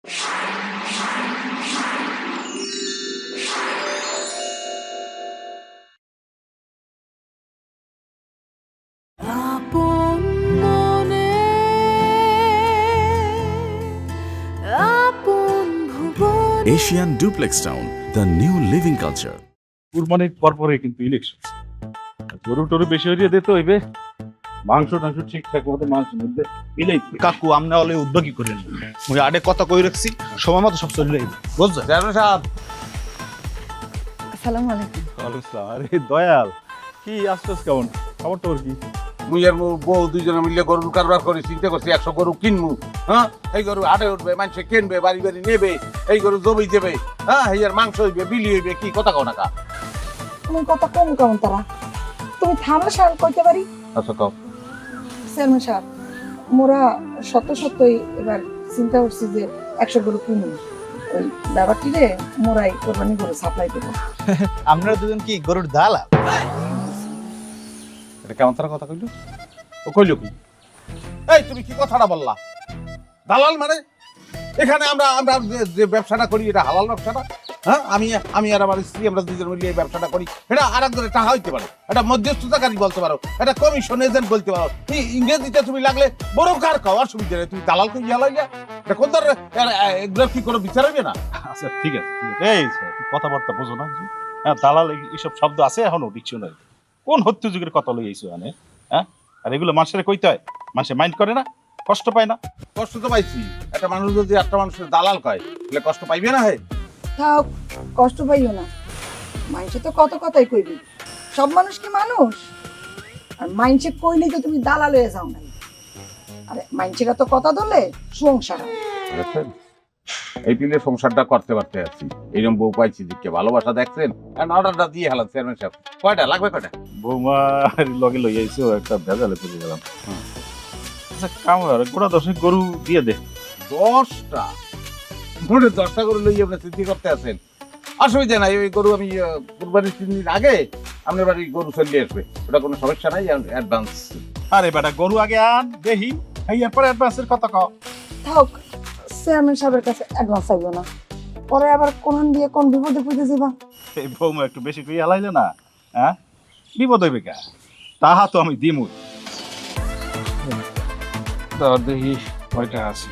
Asian Duplex Town, the new living culture. কুরবানির পরপরে কিন্তু election, গরু টরু বেশি হইয়া দিতে হইবে, মাংস টাংস ঠিকঠাক মতো মাংস মধ্যে মিলেই। কাকু আমনে হলে উদ্যোগী করেন, মুই আডে কথা কই রাখছি, সময় মতো সব চলে যাইবে, বুঝছো? চেয়ারম্যান সাহেব, আসসালামু আলাইকুম। ওয়ালাইকুম আসসালাম। আরে দয়াল, কি আসছস কেমন? খবর তোর কি? মুই আর মোর বউ দুইজনে মিলে গরুর কারবার করে চিন্তা করছি 100 গরু কিনবো। হ্যাঁ, এই গরু হাটে উঠবে, মানুষে কিনবে, বাড়ি বাড়ি নেবে, এই গরু জমি দেবে, হ্যাঁ, এই আর মাংস হইবে, বিলি হইবে, কি কথা কও না কা? তুমি কথা কম কেমন তারা? তুমি থামলে সার কইতে পারি? আচ্ছা কও। চেয়ারম্যান সাহেব, মোরা সত্যই এবার চিন্তা করছি যে 100 গরু কিনবো। ওই ব্যাপারটি রে মোরাই কোরবানি করে সাপ্লাই দেবো। আপনারা দুজন কি গরুর দালাল? এটা কেমন তারা কথা কইলো? ও কইলো কি? এই তুমি কি কথাটা বললা? দালাল মানে এখানে আমরা আমরা যে ব্যবসাটা করি এটা হালাল ব্যবসাটা? হ্যাঁ, আমি আর আমার স্ত্রী আমরা দুজন মিলে এই ব্যবসাটা করি, এটা আরেকজনের টাকা হইতে পারে, এটা মধ্যস্থতাকারী বলতে পারো, এটা কমিশন এজেন্ট বলতে পারো, ইংরেজিতে তুমি লাগলে ব্রোকার কও, অসুবিধা নেই। তুমি দালাল কই ইয়ালাইয়া এটা কোন ধরনের? এগুলো কি কোনো বিচার হইবে না? আচ্ছা ঠিক আছে, ঠিক আছে। এই কথাবার্তা বোঝো না? হ্যাঁ, দালাল এইসব শব্দ আছে এখনো ডিকশনারি। কোন হত্যু যুগের কথা লই আইছো মানে? হ্যাঁ, আর এগুলো মানুষের কইতে হয়, মানুষে মাইন্ড করে না, কষ্ট পায় না? কষ্ট তো পাইছি। একটা মানুষ যদি একটা মানুষের দালাল কয় তাহলে কষ্ট পাইবে না? হয় থাক, কষ্ট পাইও না। মাইনসে তো কত কথাই কইবি, সব মানুষ কি মানুষ? আর মাইনসে কইলেই তো তুমি দালাল হয়ে যাও না। আরে মাইনসেরা তো কথা ধরলে সংসার হয়। দেখছেন, এই দিনে সংসারটা করতে পারতে আছি, এইরকম বউ পাইছি দিকে ভালোবাসা দেখছেন। অর্ডারটা দিয়ে হেলাম চেয়ারম্যান সাহেব। কয়টা লাগবে? কয়টা? বৌমার লগে লই আইছো, একটা ভেজালে পড়ে গেলাম। আচ্ছা কাম আর গোড়া 10 গরু দিয়ে দে। 10টা? মনে 10টা গরু লইয়ে আপনি চিন্তা করতে আছেন? অসুবিধা নাই, ওই গরু আমি কুরবানির 3 দিন আগে আপনার বাড়ি গরু চলে আসবে, ওটা কোনো সমস্যা নাই। অ্যাডভান্স। আরে বেটা গরু আগে আন দেখি, এই এরপরে অ্যাডভান্সের কথা কও। থাক, চেয়ারম্যান সাহেবের কাছে অ্যাডভান্স চাইবো না, পরে আবার কোন দিয়ে কোন বিপদে পড়তে যাবা। এই বৌমা একটু বেশি করে হালাইলে না, হ্যাঁ বিপদ হইবে কা? তাহা তো আমি দিমু। তার দেখি কয়টা আছে।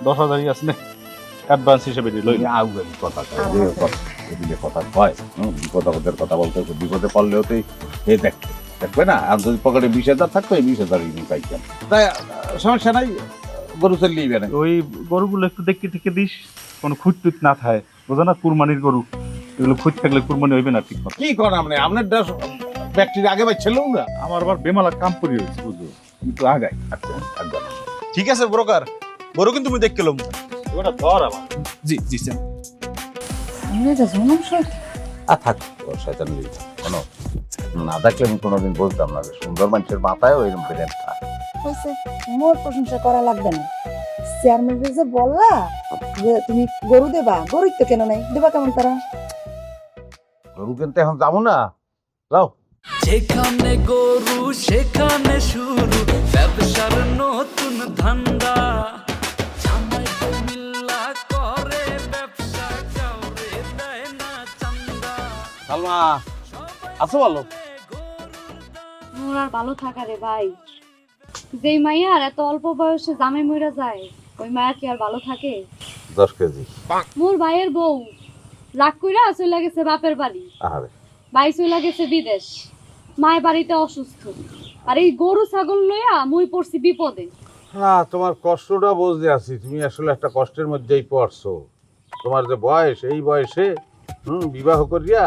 10,000 আছে না, অ্যাডভান্স হিসেবে লই। কথা কয় বিপদের কথা বলতে, বিপদে পড়লেও তো দেখবে না। আর যদি পকেটে 20,000 থাকতো, এই 20,000 পাইতাম। তাই সমস্যা নাই, গরু চললে নিবে না। ওই গরুগুলো একটু দেখতে টিকে দিস, কোনো খুঁত টুত না থাকে, বোঝো না? কুরবানির গরু এগুলো খুঁত থাকলে কুরবানি হইবে না ঠিক মতো। কি করেন আপনি? আপনার ব্যাকটেরিয়া আগে পাইছিল না? আমার আবার বেমালা কাম করি হয়েছে, বুঝলো, কিন্তু আগাই। আচ্ছা, একদম ঠিক আছে ব্রোকার, গরু কিন্তু আমি দেখলাম। ওটা ধর আমার। জি জি স্যার। থাক, শয়তান কোনো না দেখলে আমি কোনোদিন বলতাম না যে সুন্দর মানুষের মাথায় ওইরকম প্রেম থাকে। হয়েছে, মোর প্রশংসা করা লাগবে না। চেয়ারম্যান যে বললা যে তুমি গরু দেবা, গরুই তো কেন নাই, দেবা কেমন তারা? গরু কিনতে এখন যাবো না, যাও। যেখানে গরু সেখানে শুরু ব্যবসার নতুন ধান্দা। জামাই মিল্লা করে ব্যবসা, কাউরে দেয় না চান্দা। সালমা আছো? ভালো মোর আর ভালো থাকা রে ভাই, যেই মাইয়ার এত অল্প বয়সে জামাই মইরা যায়, ওই মায়া কি আর ভালো থাকে? 10 কেজি। মোর ভাইয়ের বউ রাগ কইরা চলে গেছে বাপের বাড়ি, আরে ভাই চলে গেছে বিদেশ, মায়ের বাড়িতে অসুস্থ, আর এই গরু ছাগল লইয়া মুই পড়ছি বিপদে। না, তোমার কষ্টটা বুঝতে আছি। তুমি আসলে একটা কষ্টের মধ্যেই পড়ছো। তোমার যে বয়স, এই বয়সে বিবাহ করিয়া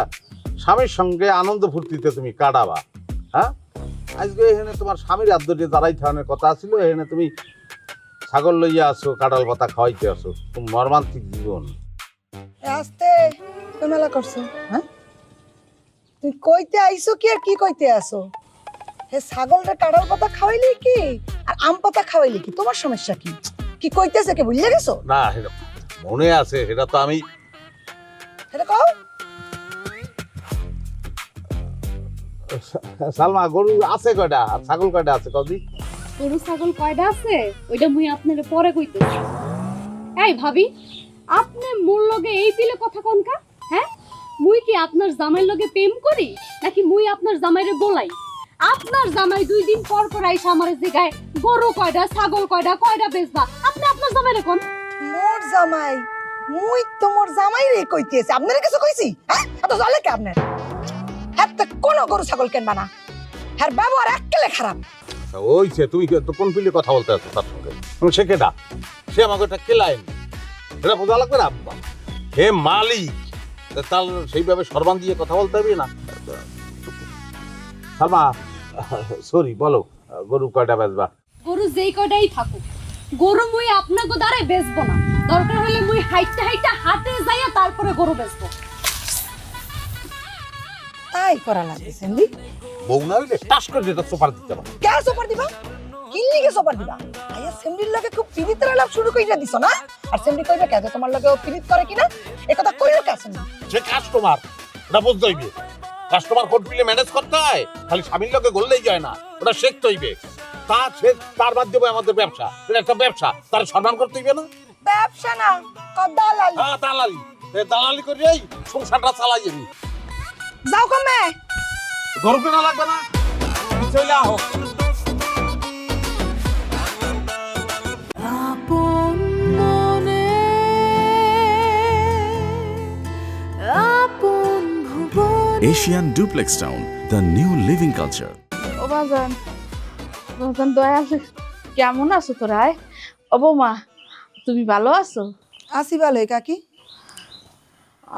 স্বামীর সঙ্গে আনন্দ ফুর্তিতে তুমি কাটাবা। হ্যাঁ, আজকে এখানে তোমার স্বামীর আদ্য দিয়ে দাঁড়াই থাকানোর কথা ছিল, এখানে তুমি ছাগল লইয়া আসো, কাঁঠাল পাতা খাওয়াইতে আসো। তুমি মর্মান্তিক জীবন। আস্তে মেলা করছো, হ্যাঁ? তুই কইতে আইছো কি আর কি কইতে আসো? হে ছাগলটা কাঁঠাল পাতা খাওয়াইলি কি আর আম পাতা খাওয়াইলি কি? তোমার সমস্যা কি? কি কইতেছে কে বুঝলে গেছো? না, সেটা মনে আছে, সেটা তো আমি এটা কও। সালমা গরু আছে কয়টা আর ছাগল কয়টা আছে কদি? গরু ছাগল কয়টা আছে ওইটা মুই আপনারে পরে কইতেছি। এই ভাবি, আপনি মোর লগে এই পিলে কথা কোনকা? হ্যাঁ, মুই কি আপনার জামাইর লগে প্রেম করি নাকি মুই আপনার জামাইরে বলাই? আপনার জামাই 2 দিন পর পর আইসা আমারে জিগায় গরু কয়টা ছাগল কয়টা কয়টা বেচবা। আপনি আপনার জামাইরে কোন? মোর জামাই, মুই তো মোর জামাই রে কইতেছি, আপনারে কিছু কইছি? হ্যাঁ, এত জালে কে আপনার? হ্যাঁ, তো কোন গরু ছাগল কেনবা না, হ্যাঁ ব্যবহার একেলে খারাপ। ওইছে তুমি তো কোন পিলে কথা বলতে আছো তার সঙ্গে? সে কেডা? সে আমাকে একটা কেলাইন, এটা বোঝা লাগবে না? হে মালিক, তার সেইভাবে সরবান দিয়ে কথা বলতে হবে না। সালমা সরি, বলো গরু কয়টা বেচবা? গরু যেই কয়টাই থাকুক, গরু মুই আপনাকে দ্বারাই বেচবো না। দরকার হলে মুই হাইটটা হাইটটা হাতে যাইয়া তারপরে গরু বেচবো। তাই করা লাগবে সেন্দি। বউ না হইলে টাস করে যেটা সোফার দিতে পারো। কে সোপার দিবা? কিল্লি কে সোপার দিবা? আইয়া সেন্ডির লগে খুব পিরিত লাভ শুরু কইরা দিছো না? আর সেন্ডি কইবে কে যে তোমার লগে ও পিরিত করে কিনা? এই কথা কইলো কে সেন্ডি? সে কাস্টমার, ওটা বুঝতে হইবে। কাস্টমার কোড পিলে ম্যানেজ করতে হয়, খালি স্বামীর লোকে গললেই যায় না, ওটা শিখতে হইবে। তার মাধ্যমে আমাদের ব্যবসা, এটা একটা ব্যবসা, তার সম্মান করতে হইবে না? ব্যবসা না, দালালি। হ্যাঁ দালালি, দালালি করে এই সংসারটা চালাই যাবি। যাও কমে। গরু কেনা লাগবে না, চলে আহ। Asian Duplex Town, the new living culture. ও বাজান, বাজান দয়া কেমন আছো তোরা? ও বৌমা, তুমি ভালো আছো? আসি ভালোই কাকি।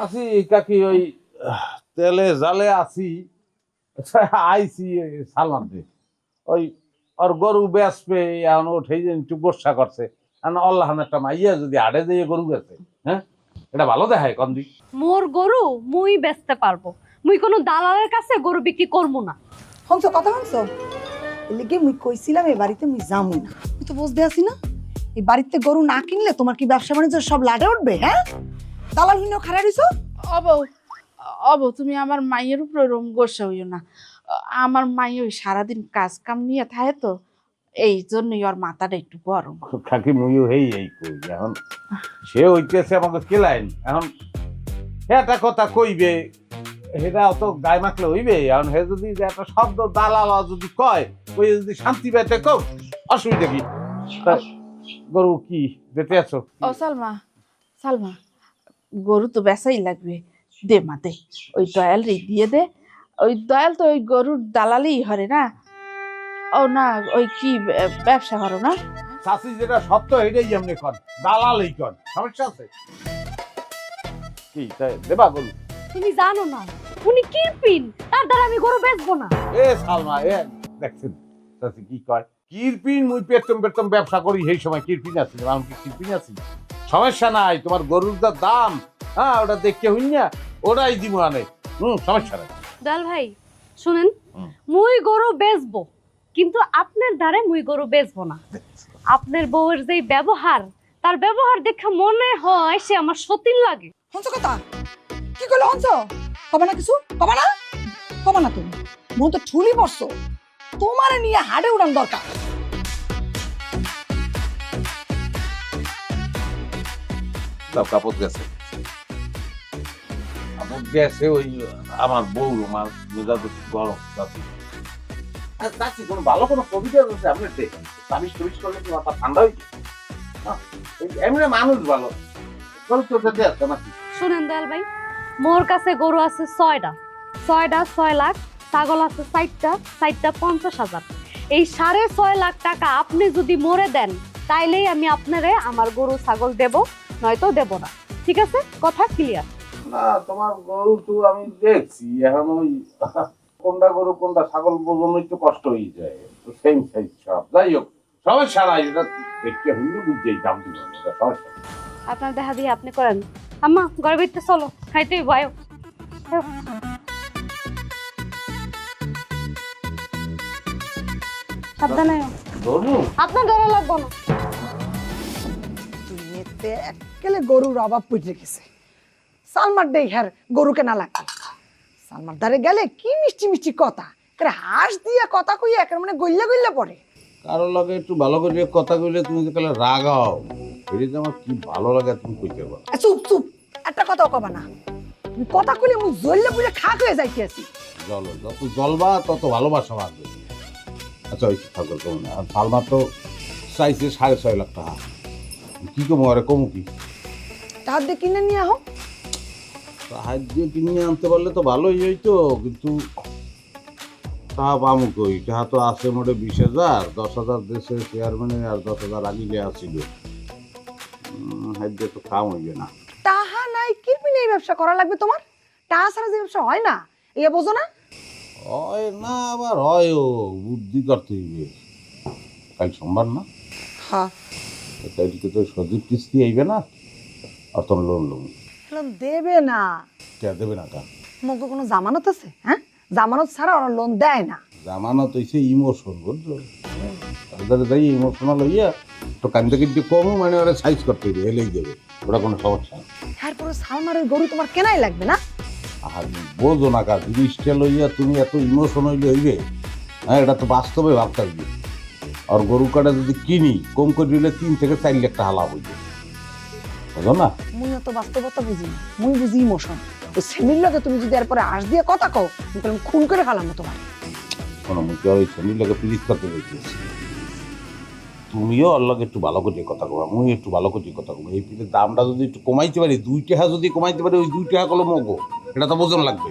আছি কাকি, ওই তেলে জালে আছি। আইছি সালমানতে, ওই ওর গরু বেচবে, এখন উঠেই যে একটু গোসা করছে। আল্লাহান একটা মাইয়া যদি আড়ে দিয়ে গরু গেছে, হ্যাঁ এটা ভালো দেখায় কন্দি? মোর গরু মুই বেচতে পারবো, মুই কোনো দালালের কাছে গরু বিক্রি করবো না। হংস কথা হংস, এলিগে মুই কইছিলাম এই বাড়িতে মুই যামই না। তুই তো বুঝতে আসি না, এই বাড়িতে গরু না কিনলে তোমার কি ব্যবসা বাণিজ্য সব লাটে উঠবে? হ্যাঁ, দালাল হইনো খারাপ হইছো। অব তুমি আমার মায়ের উপরে রম গোসা হইও না। আমার মাই ওই সারাদিন কাজ কাম নিয়ে থাকে তো, এই জন্যই ওর মাথাটা একটু গরম। কাকি মুইও হেই এই কই, এখন সে হইতেছে আমাকে কেলাইন, এখন একটা কথা কইবে, সেটা অত গায়ে মাখলে হইবে? এখন হে যদি একটা শব্দ দালাল যদি কয়, ওই যদি শান্তি পাইতে কও, অসুবিধা কি? গরু কি যেতে আছো? ও সালমা, সালমা গরু তো বেচাই লাগবে, দে মা দে, ওই দয়াল রে দিয়ে দে। ওই দয়াল তো ওই গরুর দালালি হরে না। ও না, ওই কি ব্যবসা করো না? চাষি যেটা সত্য এটাই এমনি কর, দালালই কর, সমস্যা আছে কি? তাই দেবা গরু? তুমি জানো না উনি কিরপিন, তার দ্বারা আমি গরু বেচবো না। এ সালমা, এ দেখছেন চাষি কি কয়? কিরপিন মুই পেতম ব্যবসা করি, সেই সময় কিরপিন আছে? আমি কি কিরপিন আছি? সমস্যা নাই, তোমার গরুর যা দাম, হ্যাঁ ওটা দেখতে হই না, ওটাই দিব আনে, সমস্যা নাই। দয়াল ভাই শুনেন, মুই গরু বেচবো, কিন্তু আপনার দ্বারে মুই গরু বেচবো না। আপনার বউয়ের যে ব্যবহার, তার ব্যবহার দেখে মনে হয় সে আমার সতীন লাগে। হংস কথা কি কইলো? হংস কবে না কিছু কবে না, কবে না তুমি মন তো ঠুলি পড়ছো, তোমারে নিয়ে হাড়ে উড়ান দরকার। কাপড় গেছে, কাপড় গেছে, ওই আমার বউ, আমার মেজাজ গরম। চাচ্ছি কোনো ভালো কোনো কবিতা আছে আপনার দেখেন, আমি চুরিশ করলে কি মাথা ঠান্ডা হয়েছে? এমনি মানুষ ভালো নাকি? শুনেন দয়াল ভাই, মোর কাছে গরু আছে 6টা, 6 লাখ, ছাগল আছে 4টা, 50,000। এই 6.5 লাখ টাকা আপনি যদি মরে দেন, তাইলেই আমি আপনারে আমার গরু ছাগল দেব, নয়তো দেব না। ঠিক আছে, কথা ক্লিয়ার? না, তোমার গরু তো আমি দেখছি, এখন ওই কোনটা গরু কোনটা ছাগল বোঝানো একটু কষ্ট হয়ে যায়, সেম সাইজ সব। যাই হোক, সমস্যা নাই, এটা দেখতে হইলে বুঝতেই দাম দিব, এটা সমস্যা। আপনার দেখা দিয়ে আপনি করেন। আম্মা ঘরে ভিতরে চলো, খাইতে ভয়। সাবধানে, আপনার ডর লাগবো না। এতে একেলে গরুর অভাব পড়ে গেছে। সালমার দেই হ্যার গরু কেনা লাগে, সালমার ধারে গেলে কি মিষ্টি মিষ্টি কথা, হাঁস দিয়ে কথা কই একের মানে গইল্লা গইল্লা পড়ে। কারোর লগে একটু ভালো করে কথা কইলে তুমি যে কালে রাগ হও, এটা যে আমার কি ভালো লাগে তুমি কইতে পারো। চুপ চুপ, একটা কথাও কবা না। তুমি কথা কইলে মুই জ্বললে পুড়ে খাক হয়ে যাইতে আছি। জল যত জলবা তত ভালোবাসা বাড়বে। আচ্ছা ওই থাকো তুমি, আর সালমা তো চাইছে 6.5 লাখ টাকা। কি কমো আরে কমু কি? তাহার দিয়ে কিনে নিয়ে আহ। সাহায্য কিনে আনতে পারলে তো ভালোই হইতো, কিন্তু টাকা পামু কই? টাকা তো আছে মোটে 20,000, 10,000 দেশের চেয়ারম্যানে আর 10,000 আগিলে আসছিল। সাহায্য তো কাম হইবে না। তাহা নাই কিরপি নেই ব্যবসা করা লাগবে তোমার? টাকা ছাড়া যে ব্যবসা হয় না, ইয়ে বোঝো না? হয় না, আবার হয়ও, বুদ্ধি করতে হইবে। কাল সোমবার না? হ্যাঁ। কালকে তো সজীব কিস্তি আইবে না, আর তোর লোন লোন লোন দেবে না। কে দেবে না? কার মুখ কোনো জামানত আছে? হ্যাঁ, জামানত ছাড়া ওরা লোন দেয় না। জামানত হইছে ইমোশন, বুঝছো? তাদের যাই ইমোশনাল হইয়া তো কান্দে কিন্তু কমও মানে ওরা সাইজ করতে হইবে, হেলেই দেবে, ওরা কোনো সমস্যা না। এরপরে সালমার ওই গরু তোমার কেনাই লাগবে না? আর বোঝো না কাজ, জিনিসটা লইয়া তুমি এত ইমোশন হইলে হইবে? হ্যাঁ, এটা তো বাস্তবে ভাবতে হইবে। আর গরু কাটা যদি কিনি কম করে দিলে 3 থেকে 4 লাখ টাকা লাভ হইবে, বুঝো না? মুই অত বাস্তবতা বুঝি না, মুই বুঝি ইমোশন। ওই সেমির লগে তুমি যদি এরপরে আঁশ দিয়ে কথা কও, আমি খুন করে ফেলাম তোমার। কোনো মুখে ওই ছবির লোকে পিরিত করতে দেখেছি। তুমিও ওর লগে একটু ভালো করে কথা কবা, মুই একটু ভালো করে কথা কবা। এই পিঠের দামটা যদি একটু কমাইতে পারি, 2 টাকা যদি কমাইতে পারি, ওই 2 টাকা কলম মগো, এটা তো বোঝন লাগবে।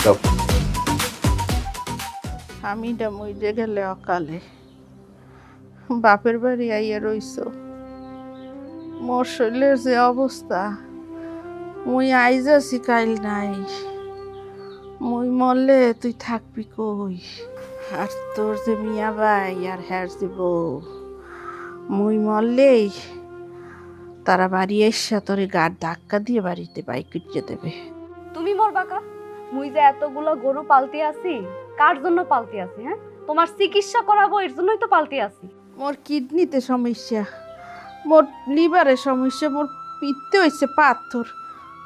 যাও। স্বামীটা মইরে গেলে অকালে, বাপের বাড়ি আইয়া রইছ। মোর শরীরের যে অবস্থা, মুই আইজ আছি কাইল নাই। মুই মরলে তুই থাকবি কই? আর তোর যে মিয়া ভাই আর হ্যার যে বউ, মুই মরলেই তারা বাড়ি এসে তোরে গাড় ধাক্কা দিয়ে বাড়িতে বাইক কুটিয়ে দেবে। তুমি মোর বাকা, মুই যে এতগুলো গরু পালতে আছি, কার জন্য পালতে আছি? হ্যাঁ, তোমার চিকিৎসা করাবো, এর জন্যই তো পালতে আছি। মোর কিডনিতে সমস্যা, মোর লিভারে সমস্যা, মোর পিত্তে হয়েছে পাথর।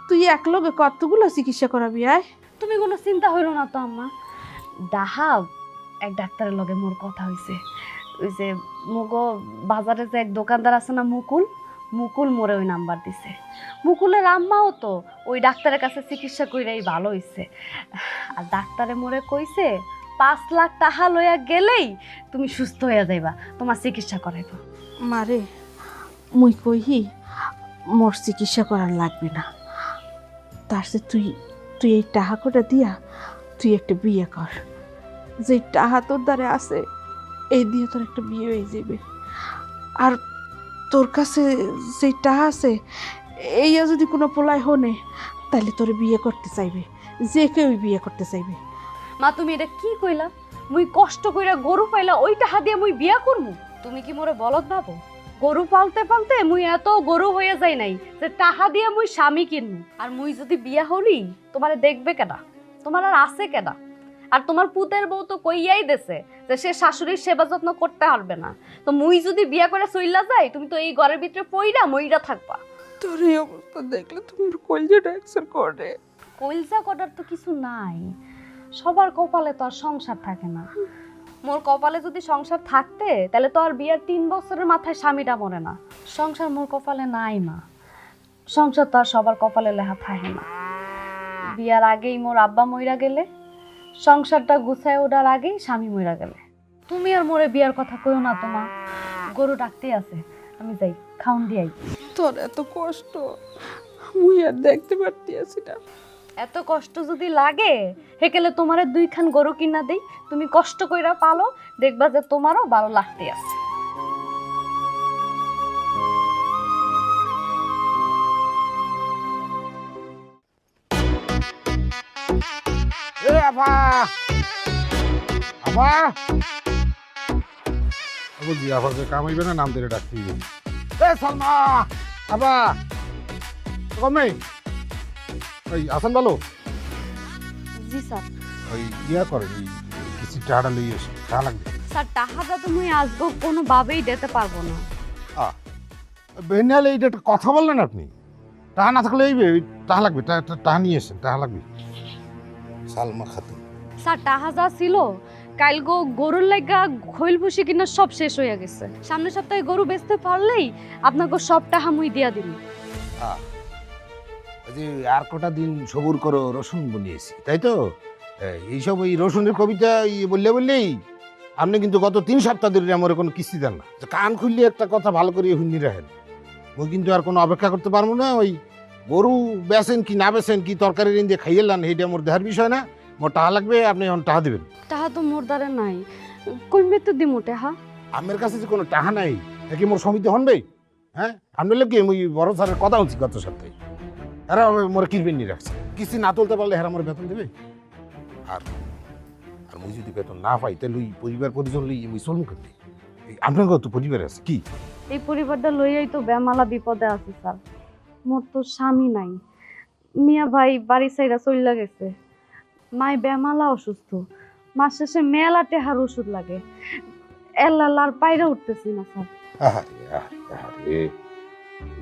তুই একলগে কতগুলো চিকিৎসা করাবি? আয়, তুমি কোনো চিন্তা হইল না তো আম্মা। ডাহাব এক ডাক্তারের লগে মোর কথা হইছে। ওই যে মুগো বাজারে যে এক দোকানদার আছে না, মুকুল, মুকুল মোরে ওই নাম্বার দিছে। মুকুলের আম্মাও তো ওই ডাক্তারের কাছে চিকিৎসা কইরাই ভালো হইছে। আর ডাক্তারে মোরে কইছে 5 লাখ টাকা লইয়া গেলেই তুমি সুস্থ হইয়া যাইবা, তোমার চিকিৎসা করাইব। মারে মুই কইহি মোর চিকিৎসা করার লাগবে না, তার সে তুই তুই এই টাকা কোটা দিয়া তুই একটা বিয়ে কর। যে টাকা তোর দ্বারে আছে, এই দিয়ে তোর একটা বিয়ে হয়ে যাবে। আর তোর কাছে যে টাকা আছে, এইয়া যদি কোনো পোলায় হনে, তাহলে তোর বিয়ে করতে চাইবে, যে কেউ বিয়ে করতে চাইবে। মা তুমি এটা কি কইলা? মুই কষ্ট কইরা গরু পাইলা, ওই টাকা দিয়ে মুই বিয়া করমু? তুমি কি মোরে বলদ ভাবো? গরু পালতে পালতে মুই এত গরু হয়ে যাই নাই যে টাকা দিয়ে মুই স্বামী কিনমু। আর মুই যদি বিয়া হলি, তোমারে দেখবে কেডা? তোমার আর আছে কেডা? আর তোমার পুতের বউ তো কইয়াই দেছে যে সে শাশুড়ির সেবা যত্ন করতে পারবে না। তো মুই যদি বিয়া করে চইলা যাই, তুমি তো এই ঘরের ভিতরে পইরা মইরা থাকবা। তোর এই অবস্থা দেখলে তোমার কলজাটা অ্যাকসেপ্ট করে। কইলজা কটার তো কিছু নাই, সবার কপালে তো আর সংসার থাকে না। মোর কপালে যদি সংসার থাকতে, তাহলে তো আর বিয়ার 3 বছরের মাথায় স্বামীটা মরে না। সংসার মোর কপালে নাই মা, সংসার তো আর সবার কপালে লেখা থাকে না। বিয়ার আগেই মোর আব্বা মইরা গেলে, সংসারটা গুছায় ওঠার আগেই স্বামী মইরা গেলে। তুমি আর মোরে বিয়ার কথা কইও না তো মা, গরু ডাকতে আছে, আমি যাই খাউন দিয়াই। তোর এত কষ্ট মুই আর দেখতে পারতি আছি না। এত কষ্ট যদি লাগে, হেকেলে তোমারে 2 খান গরু কিনা দেই, তুমি কষ্ট কইরা পালো, দেখবা যে তোমারও ভালো লাগতে আছে। এ আপা, আপা বুঝলি আবার যে কামাইবে না, নাম ধরে ডাকতে হবে। এ সালমা, আপা কমে ওই আসান ভালো জি স্যার। ওই ইয়া করেন, এই কিছু টাকা লইয়ে এসে টাকা লাগবে। স্যার টাকাটা তো মুই আজকে কোনোভাবেই দিতে পারবো না। বেনালে এইটা একটা কথা বললেন আপনি? টাকা না থাকলে এই টাকা লাগবে, টাকা নিয়ে এসেন, টাকা লাগবে। সালমা খাতুন, স্যার টাহা যা ছিল কাল গরুর লাগা খৈল ভুসি কিনা সব শেষ হয়ে গেছে। সামনের সপ্তাহে গরু বেচতে পারলেই আপনাকে সব টাহা মুই দিয়া দিন। যে আর কটা দিন সবুর করো, রসুন বনিয়েছি, তাই তো? এইসব ওই রসুনের কবিতা বললেই আপনি কিন্তু গত 3 সপ্তাহ ধরে আমার কোনো কিস্তি দেন না। কান খুললে একটা কথা ভালো করে শুনি রাখেন, ওই কিন্তু আর কোনো অপেক্ষা করতে পারবো না। ওই গরু বেচেন কি না বেচেন, কি তরকারি রেঞ্জে খাইয়ে লান, সেইটা মোর দেহার বিষয় না। মোর টাকা লাগবে, আপনি এখন টাকা দেবেন। টাহা তো মোর দ্বারা নাই, কইবে তো দিমু টাহা। আমার কাছে যে কোনো টাকা নাই, কি মোর সমিতি হনবে? হ্যাঁ, আপনি লোক কি মুই বড় স্যারের কথা হচ্ছি গত সপ্তাহে, এরা মোর কিনবেন নি রাখছে, কিস্তি না তুলতে পারলে এরা আমার বেতন দেবে। আর আর মুই যদি বেতন না পাই তাহলে ওই পরিবার পরিজন লই মুই চলমু করতে। আপনার কত পরিবার আছে কি? এই পরিবারটা লইয়াই তো বেমালা বিপদে আছে স্যার। মোর তো স্বামী নাই, মিয়া ভাই বাড়ি সাইরা চইলা গেছে, মাই বেমালা অসুস্থ, মাস শেষে মেলা টেহার ওষুধ লাগে, এল্লার পায়রা উঠতেছি না স্যার। আরে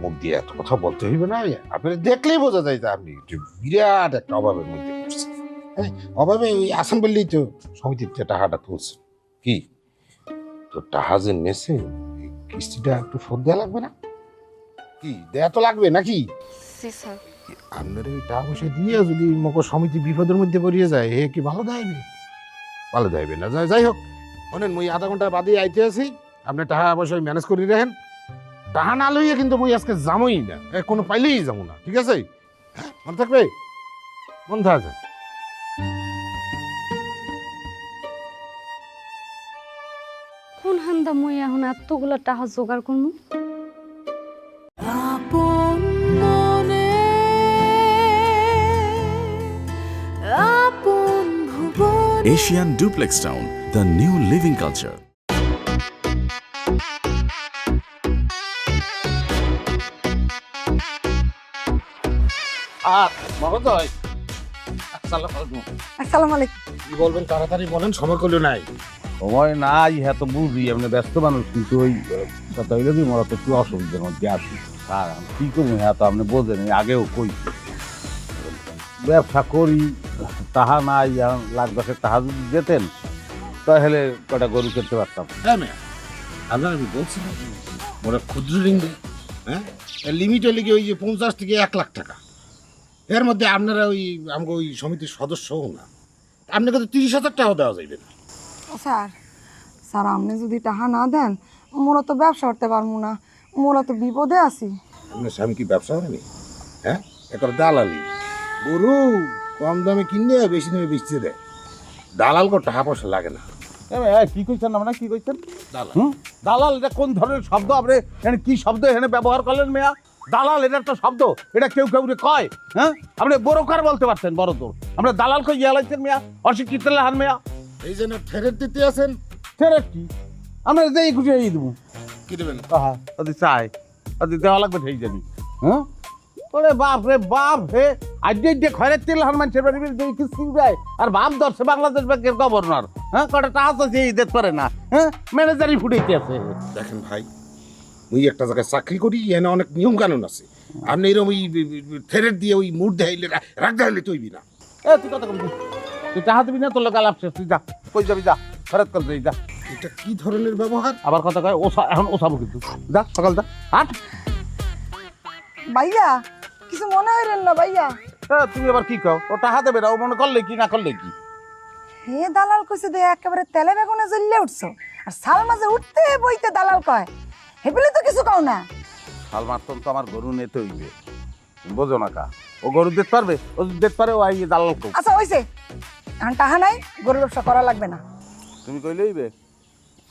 মুখ দিয়ে এত কথা বলতে হইবে না, আপনি দেখলেই বোঝা যায় যে আপনি বিরাট একটা অভাবের মধ্যে পড়ছেন। হ্যাঁ, অভাবে ওই আসাম বললেই তো সমিতির টাকাটা তুলছে। কি তো টাকা যে নেছে, কিস্তিটা একটু শোধ দেওয়া লাগবে না? কি দেয়া তো লাগবে নাকি? স্যার আপনার ওই টাকা পয়সা দিয়ে যদি মকর সমিতি বিপদের মধ্যে পড়িয়ে যায়, হে কি ভালো দেয়বে? ভালো দেয়বে না। যাই হোক, শোনেন মুই আধা ঘন্টা বাদে আইতে আছি, আপনি টাকা পয়সা ম্যানেজ করে রাখেন। টাকা না লইয়ে কিন্তু মুই আজকে যামই না, কোনো পাইলেই যাবো না, ঠিক আছে? হ্যাঁ, মনে থাকবে, মনে থাকবে। কোন হান্দা মুই এখন এতগুলা টাকা জোগাড় করবো? Asian Duplex Town, the new living culture. আর মহোদয়, আসসালামু আলাইকুম। আসসালামু আলাইকুম। কি বলবেন তাড়াতাড়ি বলেন, সময় করলো নাই। সময় নাই, হ্যাঁ তো বুঝি আপনি ব্যস্ত মানুষ, কিন্তু ওই কথা হইলে কি মোরা তো একটু অসুবিধার মধ্যে আসি। স্যার আমি কি করবো, হ্যাঁ তো আপনি বোঝেন, আগেও কই ব্যবসা করি, তাহা নাই, লাখ দশের টাকা যদি যেতেন তাহলে কটা গরু কিনতে পারতাম। হ্যাঁ ম্যাম, আপনার আমি বলছি না মোরা ক্ষুদ্র ঋণ দিই, হ্যাঁ লিমিট হলে কি ওই যে 50 থেকে 1 লাখ টাকা, এর মধ্যে আপনারা ওই আমাকে ওই সমিতির সদস্যও না, আপনাকে তো 30,000 টাকা দেওয়া যাইবে না। স্যার স্যার আপনি যদি টাকা না দেন মোরা তো ব্যবসা করতে পারবো না, মোরা তো বিপদে আছি। আপনার স্বামী কি ব্যবসা করেনি? হ্যাঁ, এখন দালালি, গরু কম দামে কিনে বেশি দামে বেচতে দেয়, দালাল কো টাকা পয়সা লাগে না। কি কইছেন আপনার, কি কইছেন? দালাল দালাল এটা কোন ধরনের শব্দ? আপনি এখানে কি শব্দ এখানে ব্যবহার করলেন মেয়া? দালাল এটা একটা শব্দ, এটা কেউ কেউ কয়। হ্যাঁ, আপনি বড়কার বলতে পারছেন, বড় তো আমরা দালাল কই ইয়ালাইছেন মেয়া, অশিক্ষিত হান মেয়া। এই জন্য ফেরত দিতে আছেন। ফেরত কি? আমরা যেই খুশি এই দেবো। কি দেবেন? আহা, যদি চাই যদি দেওয়া লাগবে সেই যাবি। হ্যাঁ, ওরে বাপ রে বাপ, হে আজকে খয়রের তেল হার মানুষের বাড়ি কিস্তি দেয়, আর বাপ ধরছে বাংলাদেশ ব্যাংকের গভর্নর। হ্যাঁ, কটা টাকা তো সেই দিতে পারে না। হ্যাঁ, ম্যানেজারই ফুটাইতে আছে। দেখেন ভাই, ওই একটা জায়গায় চাকরি করি, এখানে অনেক নিয়ম কানুন আছে, আপনি এরকম ওই ফেরত দিয়ে ওই মুড দেখাইলে রাখ দেখাইলে তৈবি না। তুই কথা বলবি, তুই টাকা দিবি না, তোর লোক আলাপ শেষ, তুই যা, কই যাবি যা, ফেরত করে দিবি যা। এটা কি ধরনের ব্যবহার? আবার কথা কয় ওসা, এখন ওসাবো কিন্তু, যা সকাল যা। আট ভাইয়া কিছু মনে হইলেন না ভাইয়া? তুমি আবার কি কও? ও টাকা দেবে না, ও মনে করলে কি না করলে কি? হে দালাল কইছে দে একেবারে তেলে বেগুনে জ্বললে উঠছো, আর সাল মাঝে উঠতে বইতে দালাল কয়, হেবলে তো কিছু কও না। সালমার তো আমার গরু নিতে হইবে, বোঝো না কা? ও গরু দিতে পারবে, ও যদি দিতে পারে ও আই দালাল কও। আচ্ছা হইছে, এখন টাকা নাই, গরু ব্যবসা করা লাগবে না। তুমি কইলে হইবে?